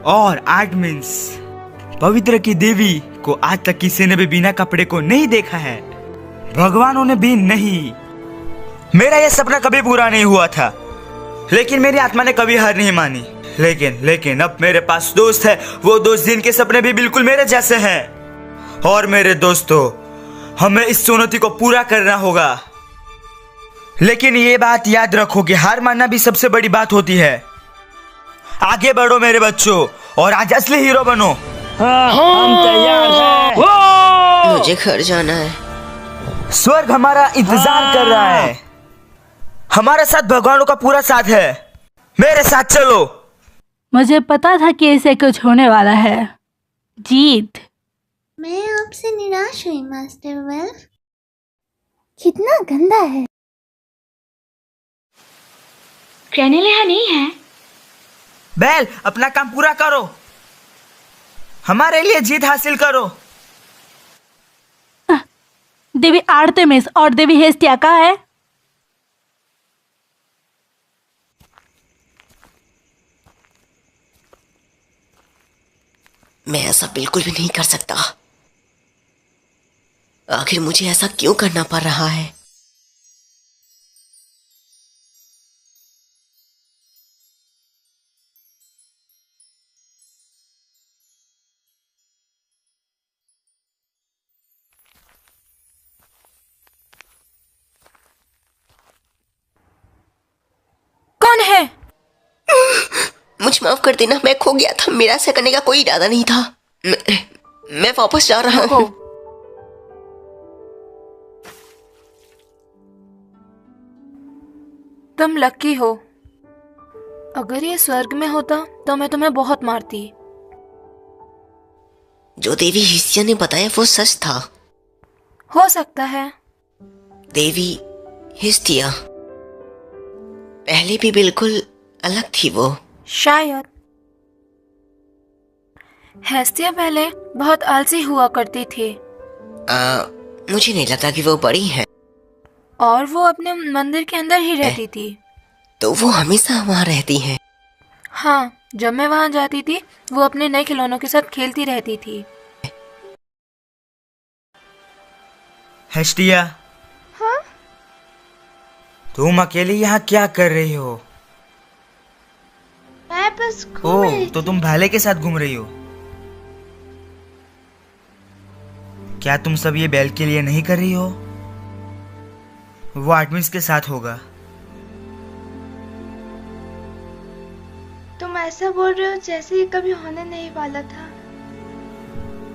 और आर्टमिन्स, पवित्र की देवी को आज तक किसी ने भी बिना कपड़े को नहीं देखा है, भगवानों ने भी नहीं। मेरा यह सपना कभी पूरा नहीं हुआ था, लेकिन मेरी आत्मा ने कभी हार नहीं मानी। लेकिन अब मेरे पास दोस्त है, वो दोस्त जिनके सपने भी बिल्कुल मेरे जैसे हैं। और मेरे दोस्तों, हमें इस चुनौती को पूरा करना होगा। लेकिन ये बात याद रखो कि हार मानना भी सबसे बड़ी बात होती है। आगे बढ़ो मेरे बच्चों और आज असली हीरो बनो। हम तैयार हैं। मुझे घर जाना है। स्वर्ग हमारा इंतजार कर रहा है। हमारे साथ भगवानों का पूरा साथ है। मेरे साथ चलो। मुझे पता था कि ऐसे कुछ होने वाला है। जीत। मैं आपसे निराश हुई मास्टर वेल्फ। कितना गंदा है। क्रेनेलिया नहीं है। बेल, अपना काम पूरा करो, हमारे लिए जीत हासिल करो। देवी आर्तेमिस और देवी हेस्टिया कहाँ है? मैं ऐसा बिल्कुल भी नहीं कर सकता। आखिर मुझे ऐसा क्यों करना पड़ रहा है? कौन है? मुझे माफ कर देना, मैं खो गया था। मेरा ऐसा करने का कोई इरादा नहीं था। मैं वापस जा रहा हूँ। तुम लकी हो। अगर ये स्वर्ग में होता तो मैं तुम्हें बहुत मारती। जो देवी हिस्सिया ने बताया वो सच था। हो सकता है। देवी हिस्टिया पहले भी बिल्कुल अलग थी वो। शायद। हेस्टिया पहले बहुत आलसी हुआ करती थी। मुझे नहीं लगता कि वो बड़ी है। और वो अपने मंदिर के अंदर ही रहती थी। तो वो हमेशा वहाँ रहती है। हाँ, जब मैं वहाँ जाती थी वो अपने नए खिलौनों के साथ खेलती रहती थी। हेस्टिया, हाँ? तुम अकेली यहाँ क्या कर रही हो? मैं बस घूम रही थी। तो तुम भाले के साथ घूम रही हो? क्या तुम सब ये बेल के लिए नहीं कर रही हो? वो आर्टमिन्स के साथ होगा। तुम ऐसा बोल रहे हो जैसे ये कभी होने नहीं वाला था।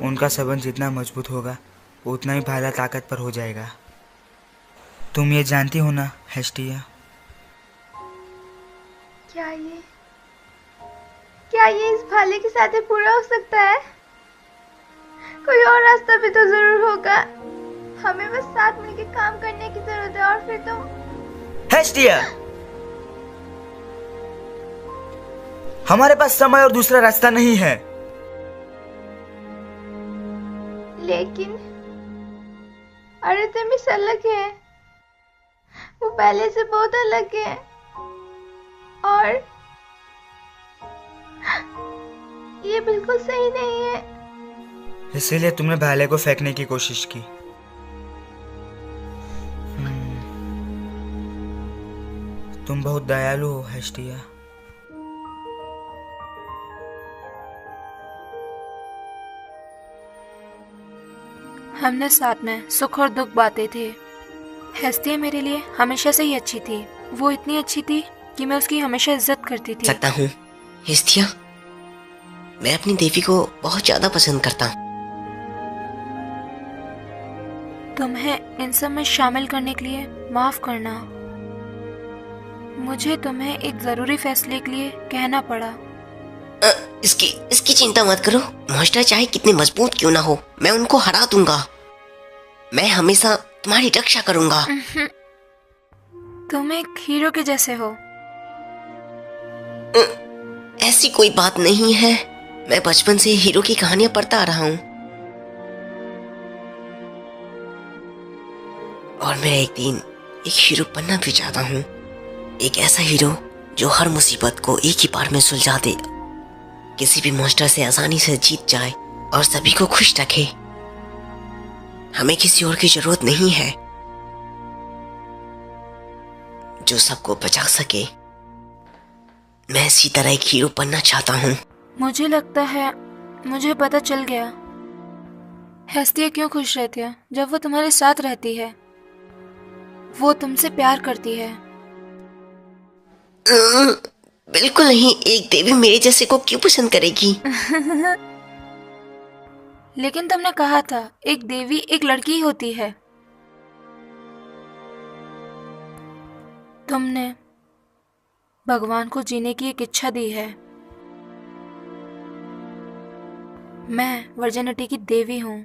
उनका संबंध जितना मजबूत होगा उतना ही भाला ताकत पर हो जाएगा। तुम ये जानती हो ना हेस्टिया? क्या ये इस भाले के साथ ही पूरा हो सकता है? कोई और रास्ता भी तो जरूर होगा। हमें बस साथ मिलकर काम करने की जरूरत है। और फिर तुम हेस्टिया, हमारे पास समय और दूसरा रास्ता नहीं है। लेकिन आर्तेमिस अलग है। वो पहले से बहुत अलग है। और ये बिल्कुल सही नहीं है। इसीलिए तुमने भाले को फेंकने की कोशिश की। तुम बहुत दयालु हो हेस्टिया। हमने साथ में सुख और दुख बांटे थे। हेस्टिया मेरे लिए हमेशा से ही अच्छी थी। वो इतनी अच्छी थी कि मैं उसकी हमेशा इज्जत करती थी। सकता हूँ हिस्टिया, मैं अपनी देवी को बहुत ज्यादा पसंद करता हूँ। तुम्हें इन सब में शामिल करने के लिए माफ करना। मुझे तुम्हें एक जरूरी फैसले के लिए कहना पड़ा। इसकी चिंता मत करो। मॉन्स्टर चाहे कितने मजबूत क्यों ना हो, मैं उनको हरा दूंगा। मैं हमेशा तुम्हारी रक्षा करूंगा। तुम एक हीरो के जैसे हो। ऐसी कोई बात नहीं है। मैं बचपन से हीरो की कहानियां पढ़ता आ रहा हूँ। और मैं एक दिन एक हीरो बनना भी चाहता हूँ, एक ऐसा हीरो जो हर मुसीबत को एक ही बार में सुलझा दे, किसी भी मॉन्स्टर से आसानी से जीत जाए और सभी को खुश रखे। हमें किसी और की जरूरत नहीं है, जो सबको बचा सके। मैं इसी तरह एक हीरो बनना चाहता हूँ। मुझे लगता है मुझे पता चल गया हेस्टिया क्यों खुश रहती है जब वो तुम्हारे साथ रहती है। वो तुमसे प्यार करती है। बिल्कुल नहीं, एक देवी मेरे जैसे को क्यों पसंद करेगी? लेकिन तुमने कहा था एक देवी एक लड़की होती है। तुमने भगवान को जीने की एक इच्छा दी है। मैं वर्जिनिटी की देवी हूँ।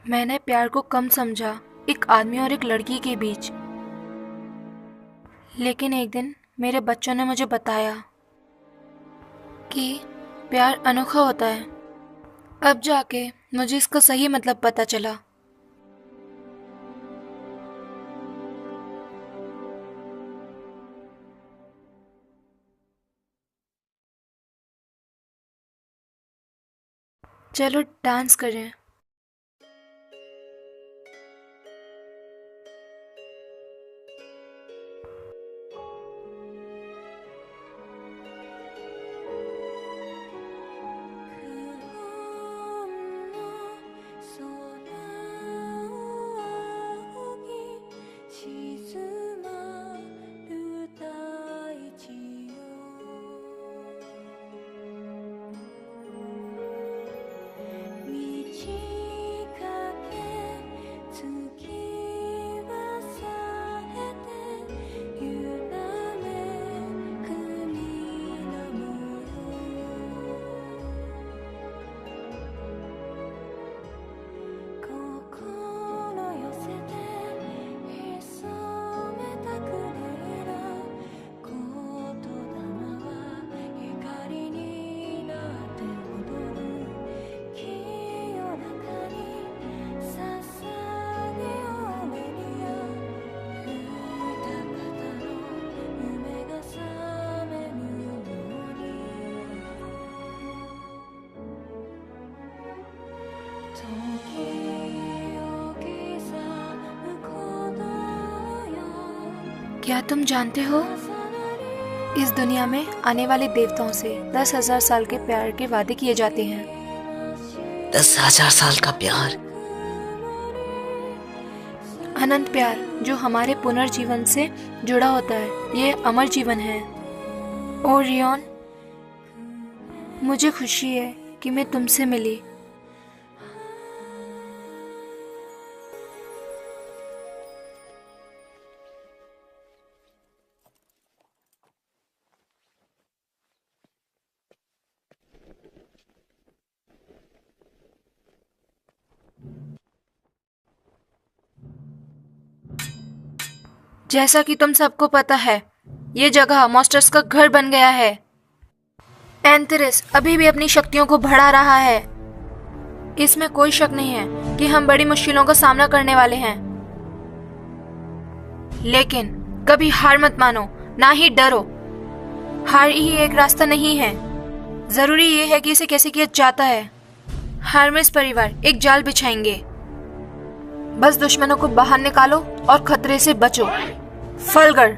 मैंने प्यार को कम समझा एक आदमी और एक लड़की के बीच, लेकिन एक दिन मेरे बच्चों ने मुझे बताया कि प्यार अनोखा होता है। अब जाके मुझे इसका सही मतलब पता चला। चलो डांस करें। क्या तुम जानते हो इस दुनिया में आने वाले देवताओं से 10,000 साल के प्यार के वादे किए जाते हैं। 10,000 साल का प्यार? अनंत प्यार जो हमारे पुनर्जीवन से जुड़ा होता है। ये अमर जीवन है। ओरियन, मुझे खुशी है कि मैं तुमसे मिली। जैसा कि तुम सबको पता है, ये जगह मॉन्स्टर्स का घर बन गया है। एंथेरिस अभी भी अपनी शक्तियों को बढ़ा रहा है। इसमें कोई शक नहीं है कि हम बड़ी मुश्किलों का सामना करने वाले हैं, लेकिन कभी हार मत मानो, ना ही डरो। हार ही एक रास्ता नहीं है, जरूरी ये है कि इसे कैसे किया जाता है। हार्मेस परिवार एक जाल बिछाएंगे। बस दुश्मनों को बाहर निकालो और खतरे से बचो। फलगर,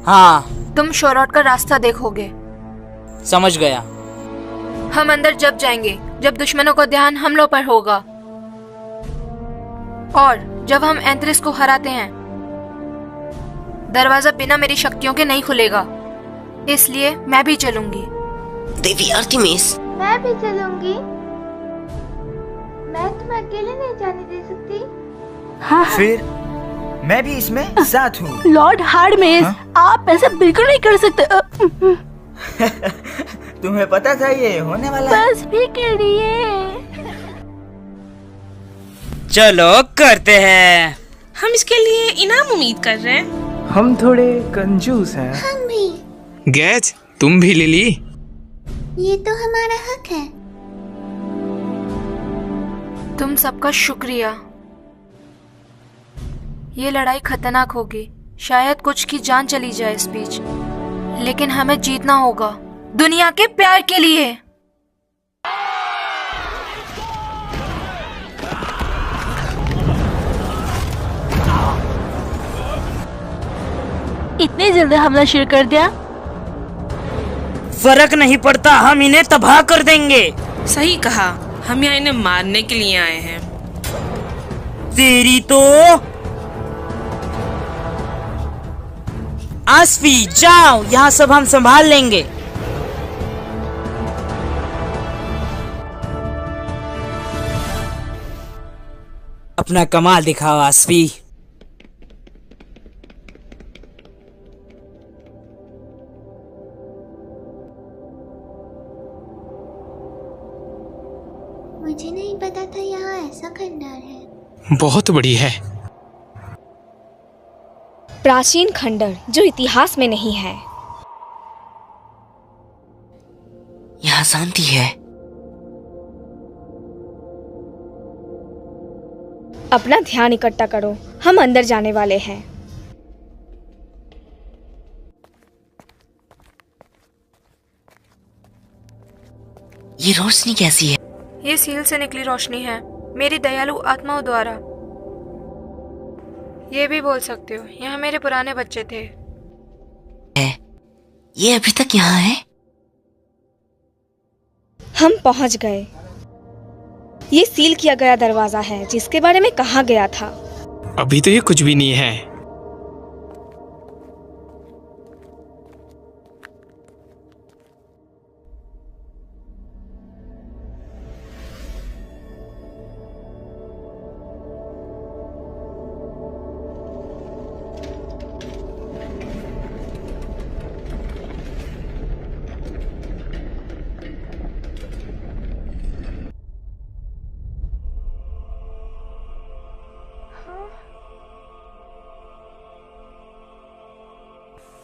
हाँ, तुम शोरॉट का रास्ता देखोगे। समझ गया। हम अंदर जब जाएंगे जब दुश्मनों का ध्यान हमलों पर होगा, और जब हम एंथेरिस को हराते हैं दरवाजा बिना मेरी शक्तियों के नहीं खुलेगा। इसलिए मैं भी चलूंगी। देवी आर्टेमिस, मैं भी चलूंगी। मैं तुम्हें अकेले नहीं जाने दे सकती। हाँ, फिर मैं भी इसमें साथ हूँ। लॉर्ड हार्मेस, आप ऐसा बिल्कुल नहीं कर सकते। तुम्हें पता था ये होने वाला? बस भी करिए। चलो करते हैं। हम इसके लिए इनाम उम्मीद कर रहे हैं। हम थोड़े कंजूस हैं। हम भी। गैज, तुम भी ले ली? ये तो हमारा हक है। तुम सबका शुक्रिया। ये लड़ाई खतरनाक होगी, शायद कुछ की जान चली जाए इस बीच, लेकिन हमें जीतना होगा दुनिया के प्यार के लिए। इतनी जल्दी हमला शुरू कर दिया? फर्क नहीं पड़ता, हम इन्हें तबाह कर देंगे। सही कहा, हम यहाँ इन्हें मारने के लिए आए हैं। तेरी तो। आसफी जाओ, यहाँ सब हम संभाल लेंगे। अपना कमाल दिखाओ आसफी। मुझे नहीं पता था यहाँ ऐसा खंडर है। बहुत बड़ी है। प्राचीन खंडर जो इतिहास में नहीं है। यहाँ शांति है। अपना ध्यान इकट्ठा करो, हम अंदर जाने वाले हैं। ये रोशनी कैसी है? ये सील से निकली रोशनी है, मेरी दयालु आत्माओं द्वारा। ये भी बोल सकते हो, यहाँ मेरे पुराने बच्चे थे। ये अभी तक यहाँ है? हम पहुंच गए। ये सील किया गया दरवाजा है जिसके बारे में कहा गया था। अभी तो ये कुछ भी नहीं है।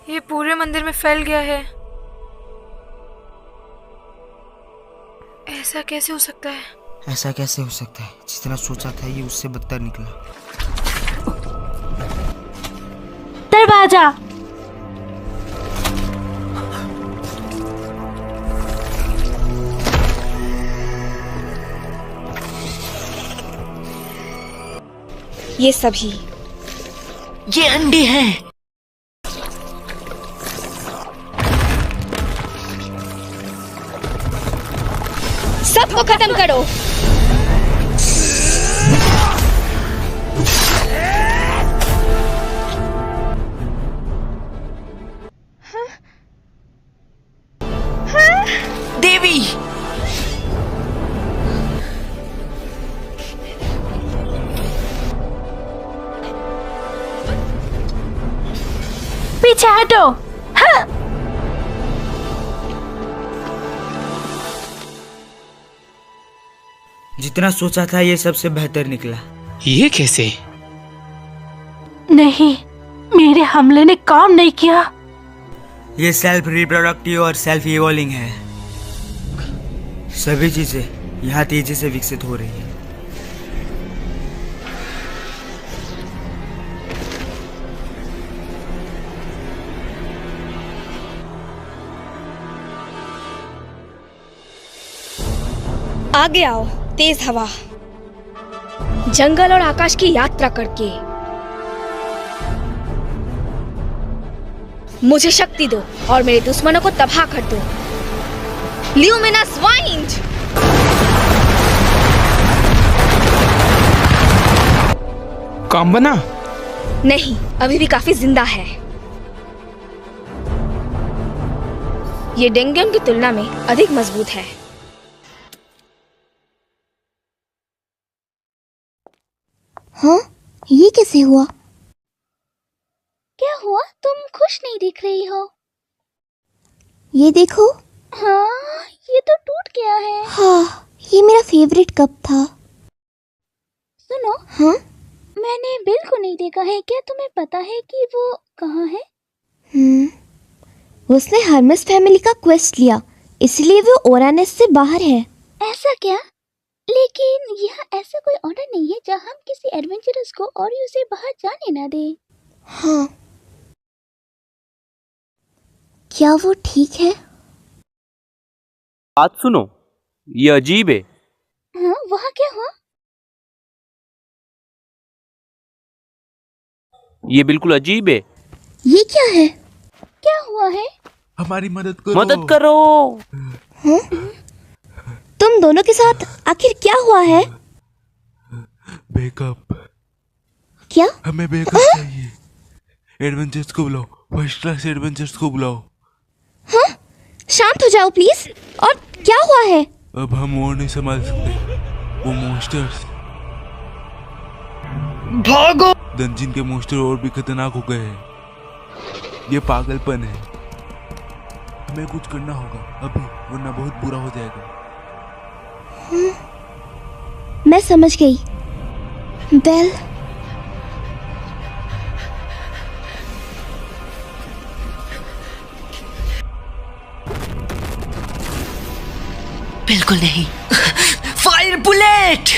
ये पूरे मंदिर में फैल गया है। ऐसा कैसे हो सकता है? ऐसा कैसे हो सकता है? जितना सोचा था ये उससे बदतर निकला। दरवाजा। ये सभी, ये अंडे हैं। सबको खत्म करो। देवी, पीछे हटो। हाँ। जितना सोचा था ये सबसे बेहतर निकला। ये कैसे? नहीं, मेरे हमले ने काम नहीं किया। ये सेल्फ रिप्रोडक्टिव और सेल्फ इवॉल्विंग है। सभी चीजें यहाँ तेजी से विकसित हो रही है। आगे आओ, तेज हवा, जंगल और आकाश की यात्रा करके मुझे शक्ति दो और मेरे दुश्मनों को तबाह कर दो। Luminous wind. काम बना? नहीं, अभी भी काफी जिंदा है। ये डेंगन की तुलना में अधिक मजबूत है। हाँ, ये कैसे हुआ? क्या हुआ? तुम खुश नहीं दिख रही हो। ये देखो। हाँ, ये तो टूट गया है। हाँ, ये मेरा फेवरेट कप था। सुनो। हाँ? मैंने बिल को नहीं देखा है, क्या तुम्हें पता है कि वो कहाँ है? उसने हर्मेस फैमिली का क्वेस्ट लिया, इसलिए वो ओरानस से बाहर है। ऐसा क्या? लेकिन यहाँ ऐसा कोई ऑर्डर नहीं है जहाँ हम किसी एडवेंचरस को और उसे बाहर जाने ना दें। हाँ, क्या वो ठीक है? बात सुनो, ये अजीब है। हाँ, वहाँ क्या हुआ? ये बिल्कुल अजीब है। ये क्या है? क्या हुआ है? हमारी मदद करो। मदद करो। हाँ? तुम दोनों के साथ आखिर क्या हुआ है? बैकअप। क्या? हमें बैकअप चाहिए। एडवेंचर्स को बुलाओ, फर्स्ट क्लास एडवेंचर्स को बुलाओ। हाँ? शांत हो जाओ प्लीज। और क्या हुआ है? अब हम और नहीं संभाल सकते। वो मॉन्स्टर्स। भागो! डंजिन के मॉन्स्टर और भी खतरनाक हो गए हैं। ये पागलपन है। हमें कुछ करना होगा अभी, वरना बहुत बुरा हो जाएगा। मैं समझ गई। बेल, बिल्कुल नहीं। Fire bullet!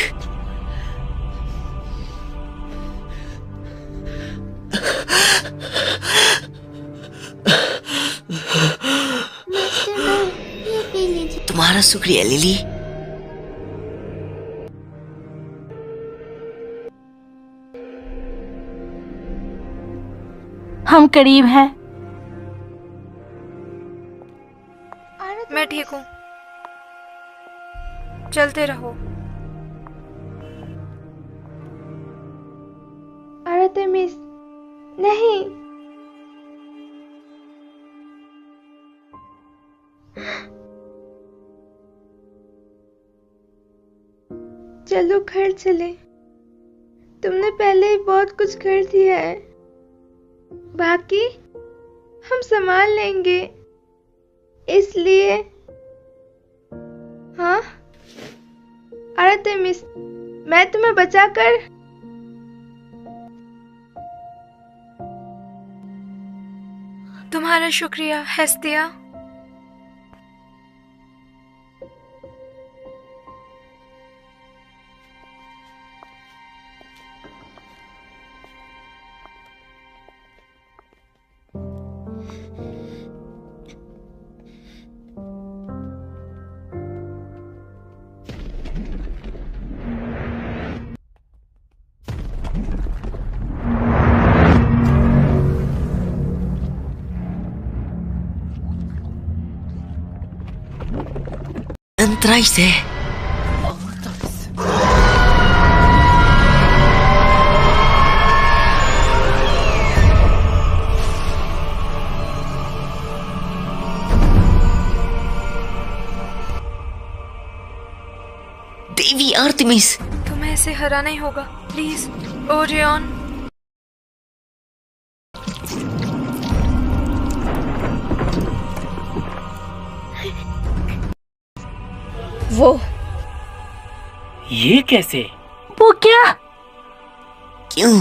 तुम्हारा शुक्रिया लिली। हम करीब हैं। मैं ठीक हूँ, चलते रहो। आर्टेमिस, नहीं। चलो घर चले। तुमने पहले ही बहुत कुछ कर दिया है, बाकी हम संभाल लेंगे। इसलिए हाँ आर्टेमिस, मैं तुम्हें बचाकर तुम्हारा शुक्रिया हेस्तिया। अंतराइश है। देवी आर्टेमिस, तुम्हें इसे हराना ही होगा। Please Orion. वो ये कैसे? वो क्या? क्यों?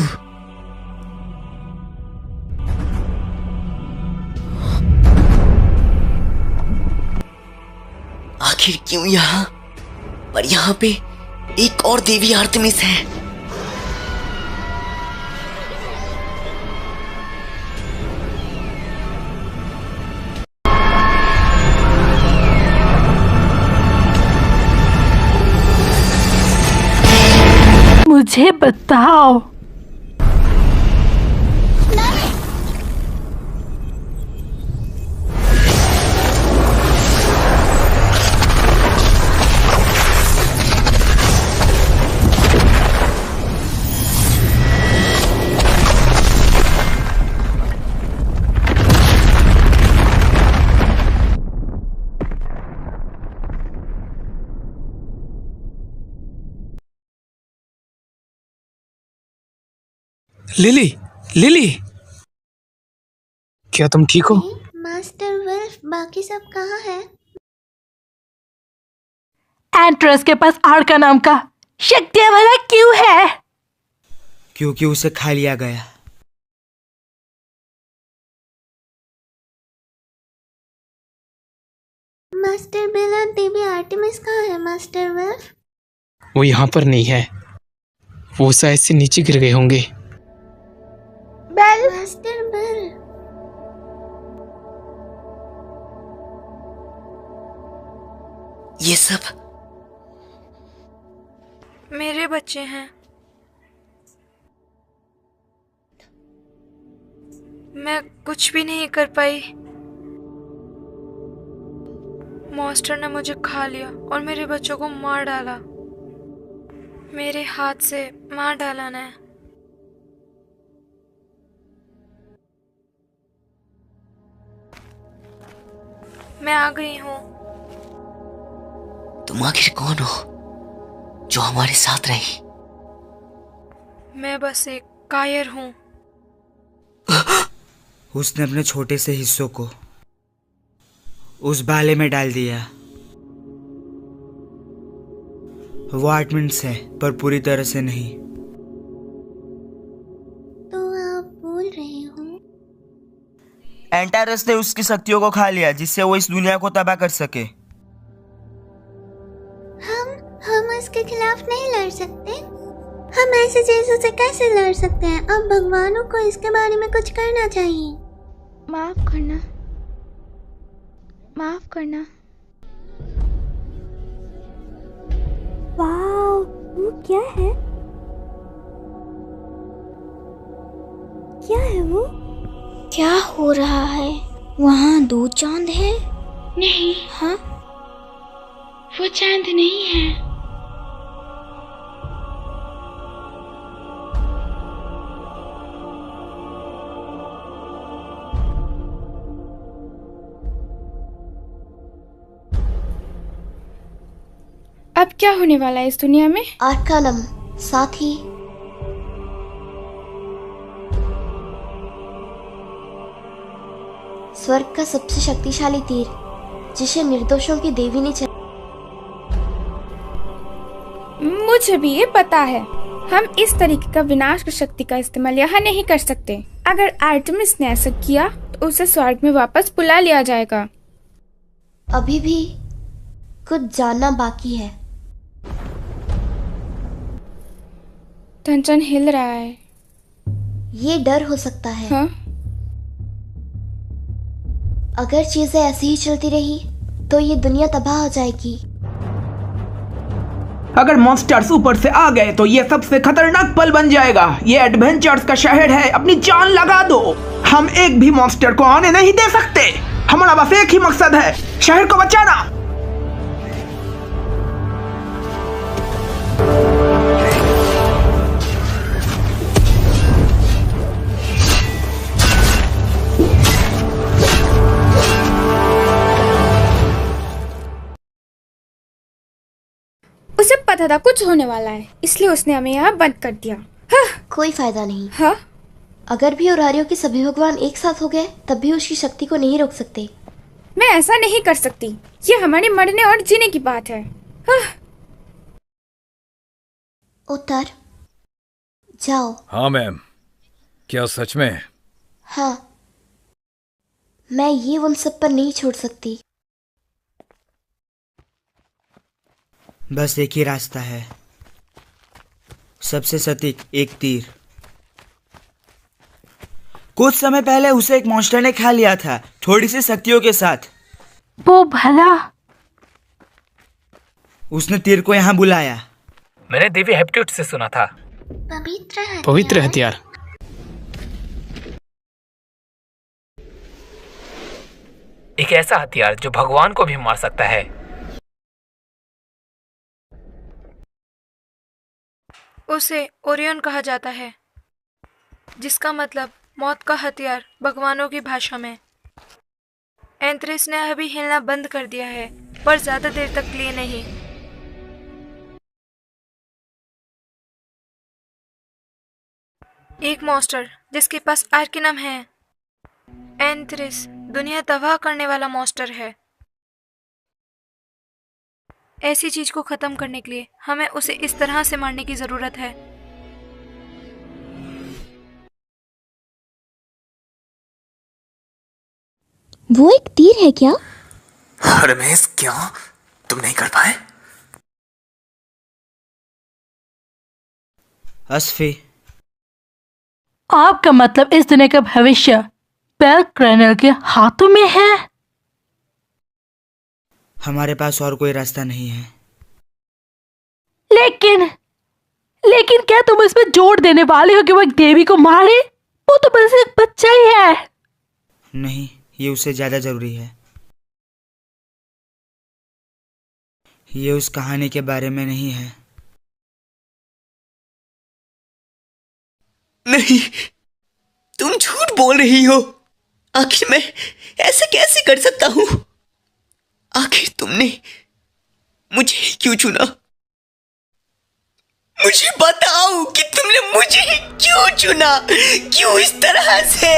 आखिर क्यों यहाँ? पर यहाँ पे एक और देवी आर्टेमिस है। मुझे बताओ। लिली, लिली, क्या तुम ठीक हो? मास्टर वुल्फ, बाकी सब कहाँ है? एंट्रस के पास आर्का नाम का शक्तियां वाला क्यों है? क्योंकि उसे खा लिया गया। मास्टर बेल और देवी आर्टेमिस कहाँ है मास्टर वुल्फ? वो यहाँ पर नहीं है। वो शायद से नीचे गिर गए होंगे। बेल, मास्टर बेल, ये सब मेरे बच्चे हैं। मैं कुछ भी नहीं कर पाई। मॉन्स्टर ने मुझे खा लिया और मेरे बच्चों को मार डाला। मेरे हाथ से मार डाला ने। मैं आ गई हूँ। तुम आखिर कौन हो जो हमारे साथ रही? मैं बस एक कायर हूँ। उसने अपने छोटे से हिस्सों को उस बाले में डाल दिया। वो 8 मिनट से पर पूरी तरह से नहीं। तो आप बोल रहे हो एंटारस ने उसकी शक्तियों को खा लिया जिससे वो इस दुनिया को तबाह कर सके। हम उसके खिलाफ नहीं लड़ सकते? हम ऐसे चीजों से कैसे लड़ सकते हैं? अब भगवानों को इसके बारे में कुछ करना चाहिए। माफ करना, माफ करना। वाह, वो क्या है? क्या है वो? क्या हो रहा है? वहाँ 2 चांद है? नहीं, हाँ, वो चांद नहीं है। अब क्या होने वाला है इस दुनिया में? आर्कानम, साथ ही स्वर्ग का सबसे शक्तिशाली तीर जिसे निर्दोषों की देवी ने मुझे भी ये पता है। हम इस तरीके का विनाश शक्ति का इस्तेमाल यहाँ नहीं कर सकते। अगर आर्टेमिस ने ऐसा किया तो उसे स्वर्ग में वापस बुला लिया जाएगा। अभी भी कुछ जानना बाकी है। टंचन हिल रहा है। ये डर हो सकता है। हाँ? अगर चीजें ऐसी ही चलती रही तो ये दुनिया तबाह हो जाएगी। अगर मॉन्स्टर्स ऊपर से आ गए तो ये सबसे खतरनाक पल बन जाएगा। ये एडवेंचर्स का शहर है, अपनी जान लगा दो। हम एक भी मॉन्स्टर को आने नहीं दे सकते। हमारा बस एक ही मकसद है, शहर को बचाना। उसे पता था कुछ होने वाला है, इसलिए उसने हमें यहाँ बंद कर दिया। हाँ? कोई फायदा नहीं। हाँ? अगर भी ओरारियो के सभी भगवान एक साथ हो गए तब भी उसकी शक्ति को नहीं रोक सकते। मैं ऐसा नहीं कर सकती। ये हमारे मरने और जीने की बात है। हाँ? उतर जाओ। हाँ मैम, क्या सच में? हाँ, मैं ये उन सब पर नहीं छोड़ सकती। बस एक ही रास्ता है, सबसे सटीक एक तीर। कुछ समय पहले उसे एक मॉन्स्टर ने खा लिया था, थोड़ी सी शक्तियों के साथ। वो भला उसने तीर को यहाँ बुलाया। मैंने देवी हेप्ट्यूट से सुना था। पवित्र हथियार। एक ऐसा हथियार जो भगवान को भी मार सकता है। उसे ओरियन कहा जाता है, जिसका मतलब मौत का हथियार भगवानों की भाषा में। एंथ्रिस ने अभी हिलना बंद कर दिया है, पर ज्यादा देर तक लिए नहीं। एक मॉन्स्टर जिसके पास आर्केनम है। एंथ्रिस दुनिया तबाह करने वाला मॉन्स्टर है। ऐसी चीज को खत्म करने के लिए हमें उसे इस तरह से मारने की जरूरत है। वो एक तीर है क्या? रमेश, क्या तुम नहीं कर पाए? अस्फी, आपका मतलब इस दुनिया का भविष्य बेल क्रैनल के हाथों में है? हमारे पास और कोई रास्ता नहीं है। लेकिन क्या तुम इसमें जोर देने वाले हो कि वो एक देवी को मारे? वो तो बस एक बच्चा ही है। नहीं, ये उससे ज्यादा जरूरी है। ये उस कहानी के बारे में नहीं है। नहीं, तुम झूठ बोल रही हो। आखिर मैं ऐसा कैसे कर सकता हूं? आखिर तुमने मुझे ही क्यों चुना? मुझे बताओ कि तुमने मुझे ही क्यों चुना? क्यों इस तरह से?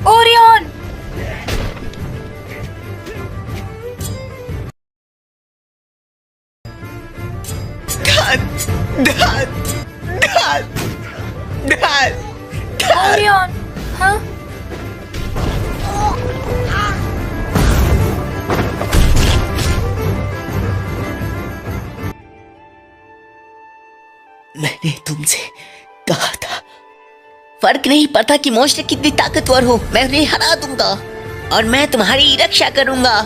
ओरियन! ओरियन! हाँ? मैंने तुमसे कहा था, फर्क नहीं पड़ता कि मॉन्स्टर कितनी ताकतवर हो, मैं उन्हें हरा दूंगा और मैं तुम्हारी रक्षा करूंगा।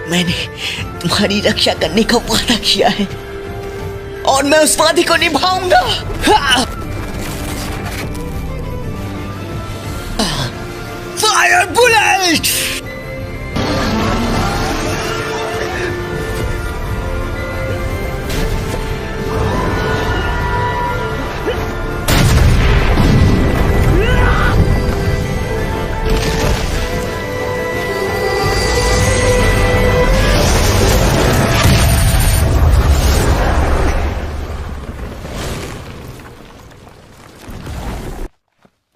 मैंने तुम्हारी रक्षा करने का वादा किया है और मैं उस वादे को निभाऊंगा। Fire bullet!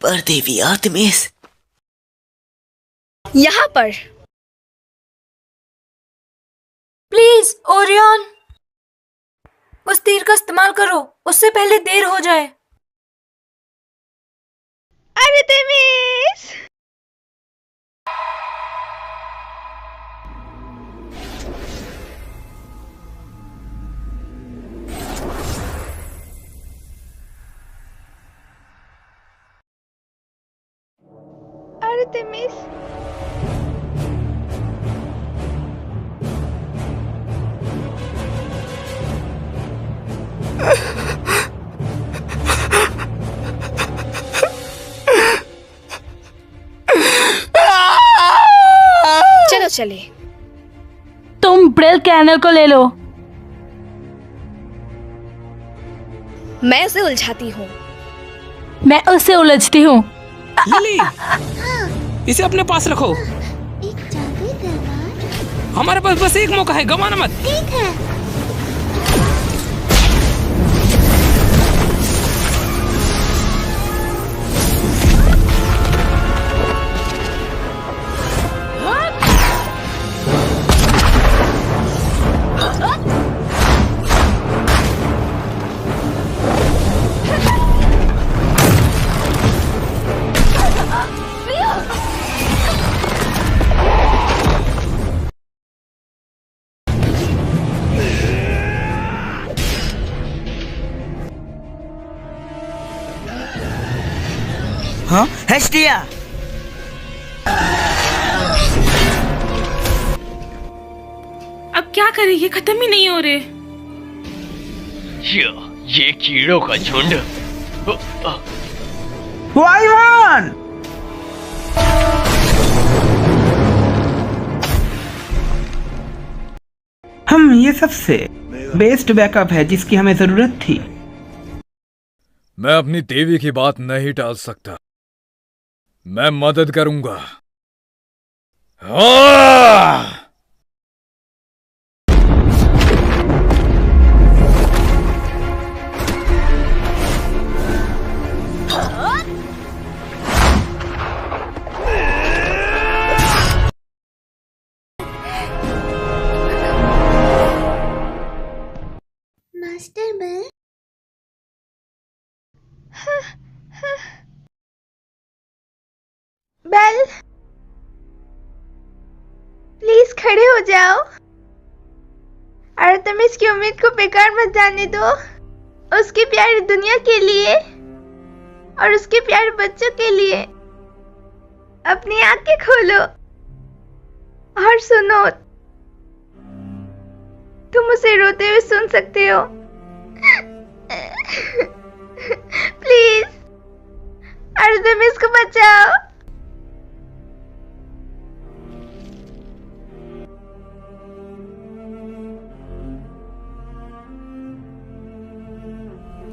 पर देवी आर्टेमिस, यहाँ पर प्लीज ओरियन, उस तीर का इस्तेमाल करो, उससे पहले देर हो जाए। आर्टेमिस! आर्टेमिस! चलो चले। तुम ब्रेल कैनल को ले लो। मैं उसे उलझाती हूँ। मैं उससे उलझती हूँ। लिली, इसे अपने पास रखो। एक जादुई तलवार। हमारे पास बस एक मौका है, गंवाना मत। ठीक है। हाँ, हेस्टिया! अब क्या करें, ये खत्म ही नहीं हो रहे। ये कीड़ों का झुंड। वाइवन! ये सबसे बेस्ट बैकअप है जिसकी हमें जरूरत थी। मैं अपनी देवी की बात नहीं टाल सकता। मैं मदद करूंगा। बेल, प्लीज खड़े हो जाओ। आर्टेमिस की उम्मीद को बेकार मत जाने दो। उसकी प्यारी दुनिया के लिए और उसके प्यारे बच्चों के लिए अपनी आंखें खोलो और सुनो। तुम उसे रोते हुए सुन सकते हो। प्लीज आर्टेमिस को बचाओ।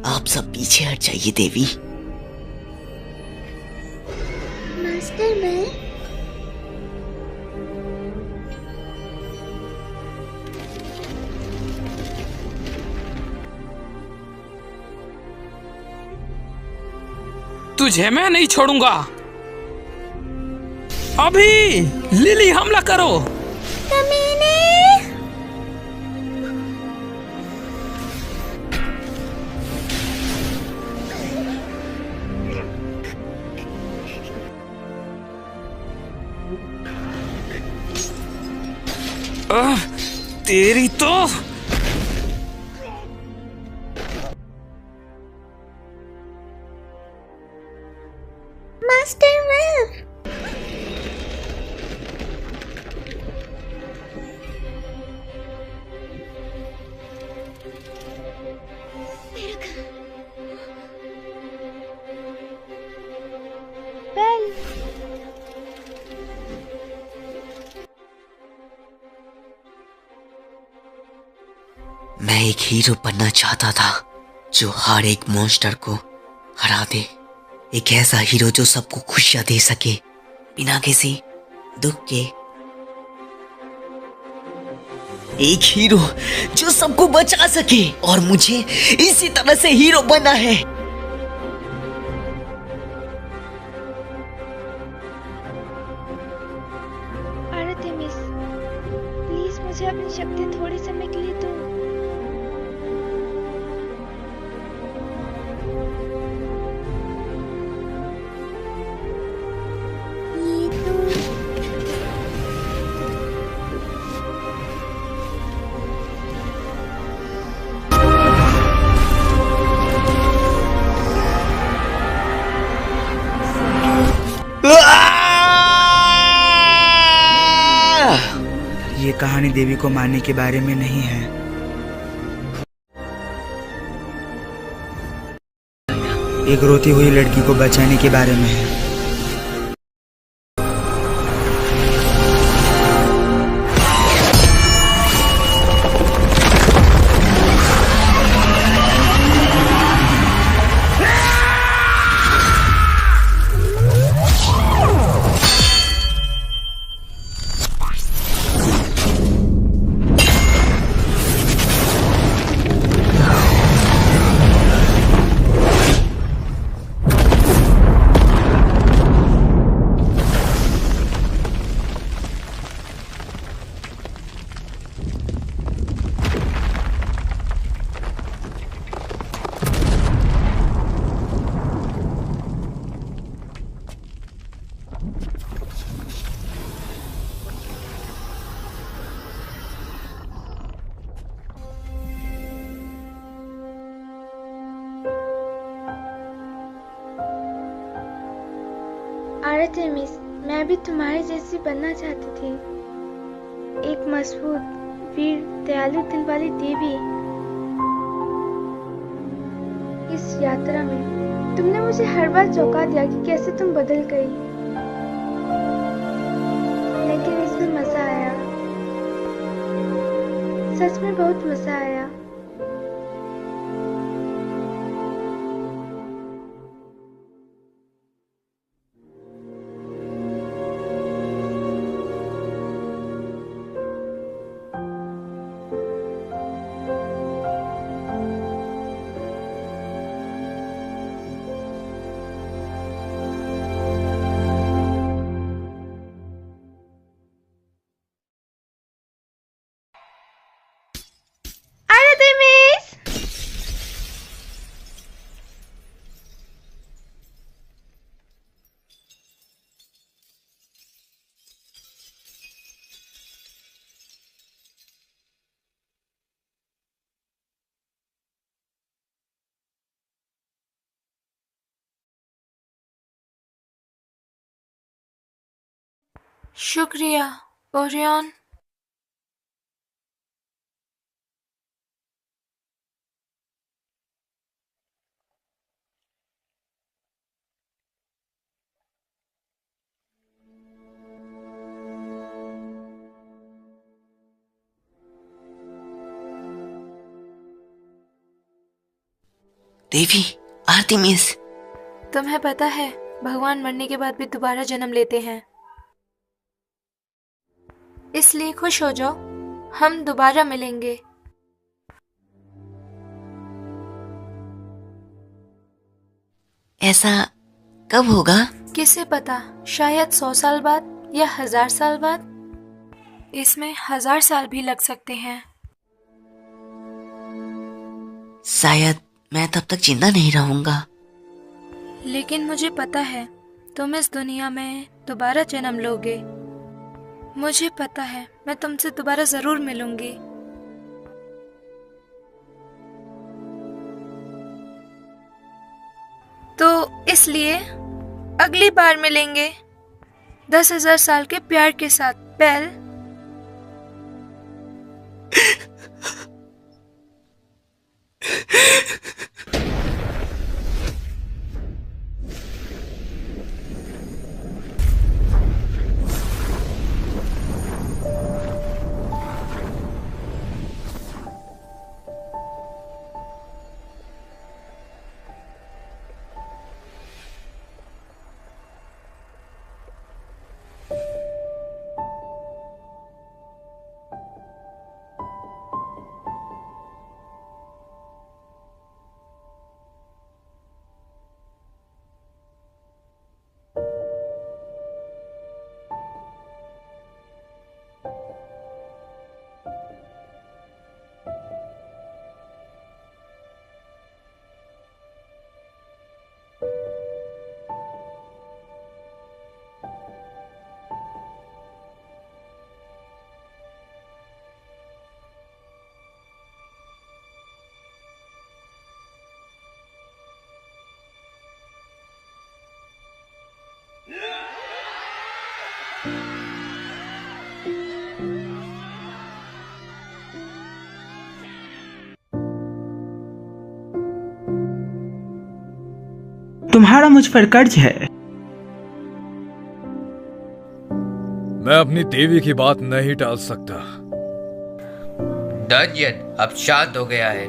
आप सब पीछे हट जाइए देवी। मास्टर मैं तुझे मैं नहीं छोड़ूंगा। अभी लिली हमला करो। कमीने। तेरी तो मास्टर मैं बेल, मैं एक हीरो बनना चाहता था जो हर एक मॉन्स्टर को हरा दे। एक ऐसा हीरो जो सबको खुशियां दे सके बिना किसी दुख के। एक हीरो जो सबको बचा सके और मुझे इसी तरह से हीरो बनना है। आर्टेमिस, प्लीज मुझे अपनी शक्ति थोड़े समय के लिए दो। ये कहानी देवी को मारने के बारे में नहीं है। एक रोती हुई लड़की को बचाने के बारे में है। आर्टेमिस, मैं भी तुम्हारी जैसी बनना चाहती थी। एक मजबूत, वीर, दयालु दिल वाली देवी। इस यात्रा में तुमने मुझे हर बार चौंका दिया कि कैसे तुम बदल गई। लेकिन इसमें मजा आया, सच में बहुत मजा आया। शुक्रिया ओरियन। देवी, आर्तेमिस। तुम्हें पता है भगवान मरने के बाद भी दोबारा जन्म लेते हैं, इसलिए खुश हो जाओ, हम दोबारा मिलेंगे। ऐसा कब होगा? किसे पता, शायद 100 साल बाद या 1000 साल बाद। इसमें 1000 साल भी लग सकते हैं। शायद मैं तब तक जिंदा नहीं रहूंगा। लेकिन मुझे पता है तुम इस दुनिया में दोबारा जन्म लोगे। मुझे पता है मैं तुमसे दोबारा जरूर मिलूंगी। तो इसलिए अगली बार मिलेंगे 10,000 साल के प्यार के साथ, बेल। तुम्हारा मुझ पर कर्ज है। मैं अपनी देवी की बात नहीं टाल सकता। डंजन अब शांत हो गया है।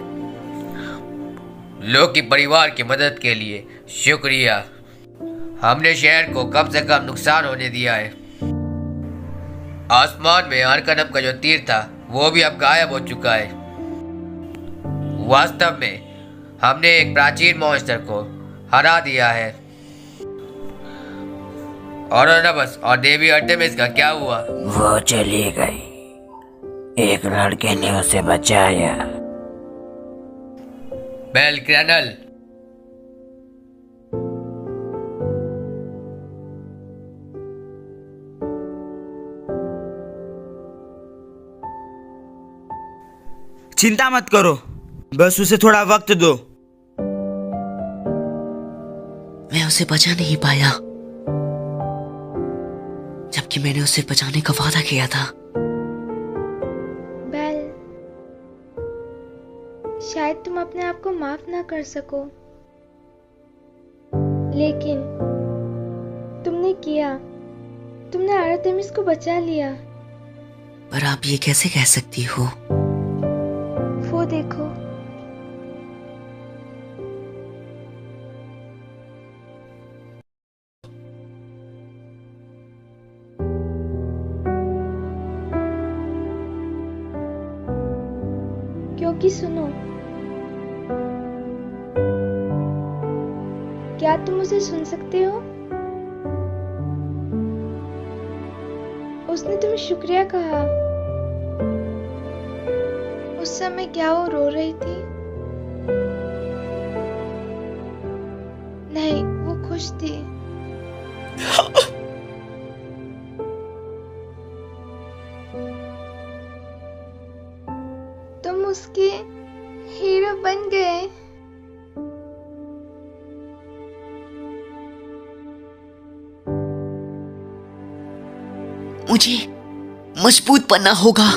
लोकी परिवार की मदद के लिए शुक्रिया। हमने शहर को कम से कम नुकसान होने दिया है। आसमान में अर्कनम का जो तीर था वो भी अब गायब हो चुका है। वास्तव में हमने एक प्राचीन मॉन्स्टर को हरा दिया है। और ओरेनबस और देवी आर्टेमिस का क्या हुआ? वो चली गई, एक लड़के ने उसे बचाया। बेल क्रैनल, चिंता मत करो, बस उसे थोड़ा वक्त दो। मैं उसे बचा नहीं पाया, जबकि मैंने उसे बचाने का वादा किया था। बेल, शायद तुम अपने आप को माफ ना कर सको, लेकिन तुमने किया। तुमने आर्टेमिस को बचा लिया। पर आप ये कैसे कह सकती हो? वो देखो, क्योंकि सुनो, क्या तुम उसे सुन सकते हो? उसने तुम्हें शुक्रिया कहा। उस समय क्या वो रो रही थी? नहीं, वो खुश थी। तुम उसके हीरो बन गए। मुझे मजबूत बनना होगा।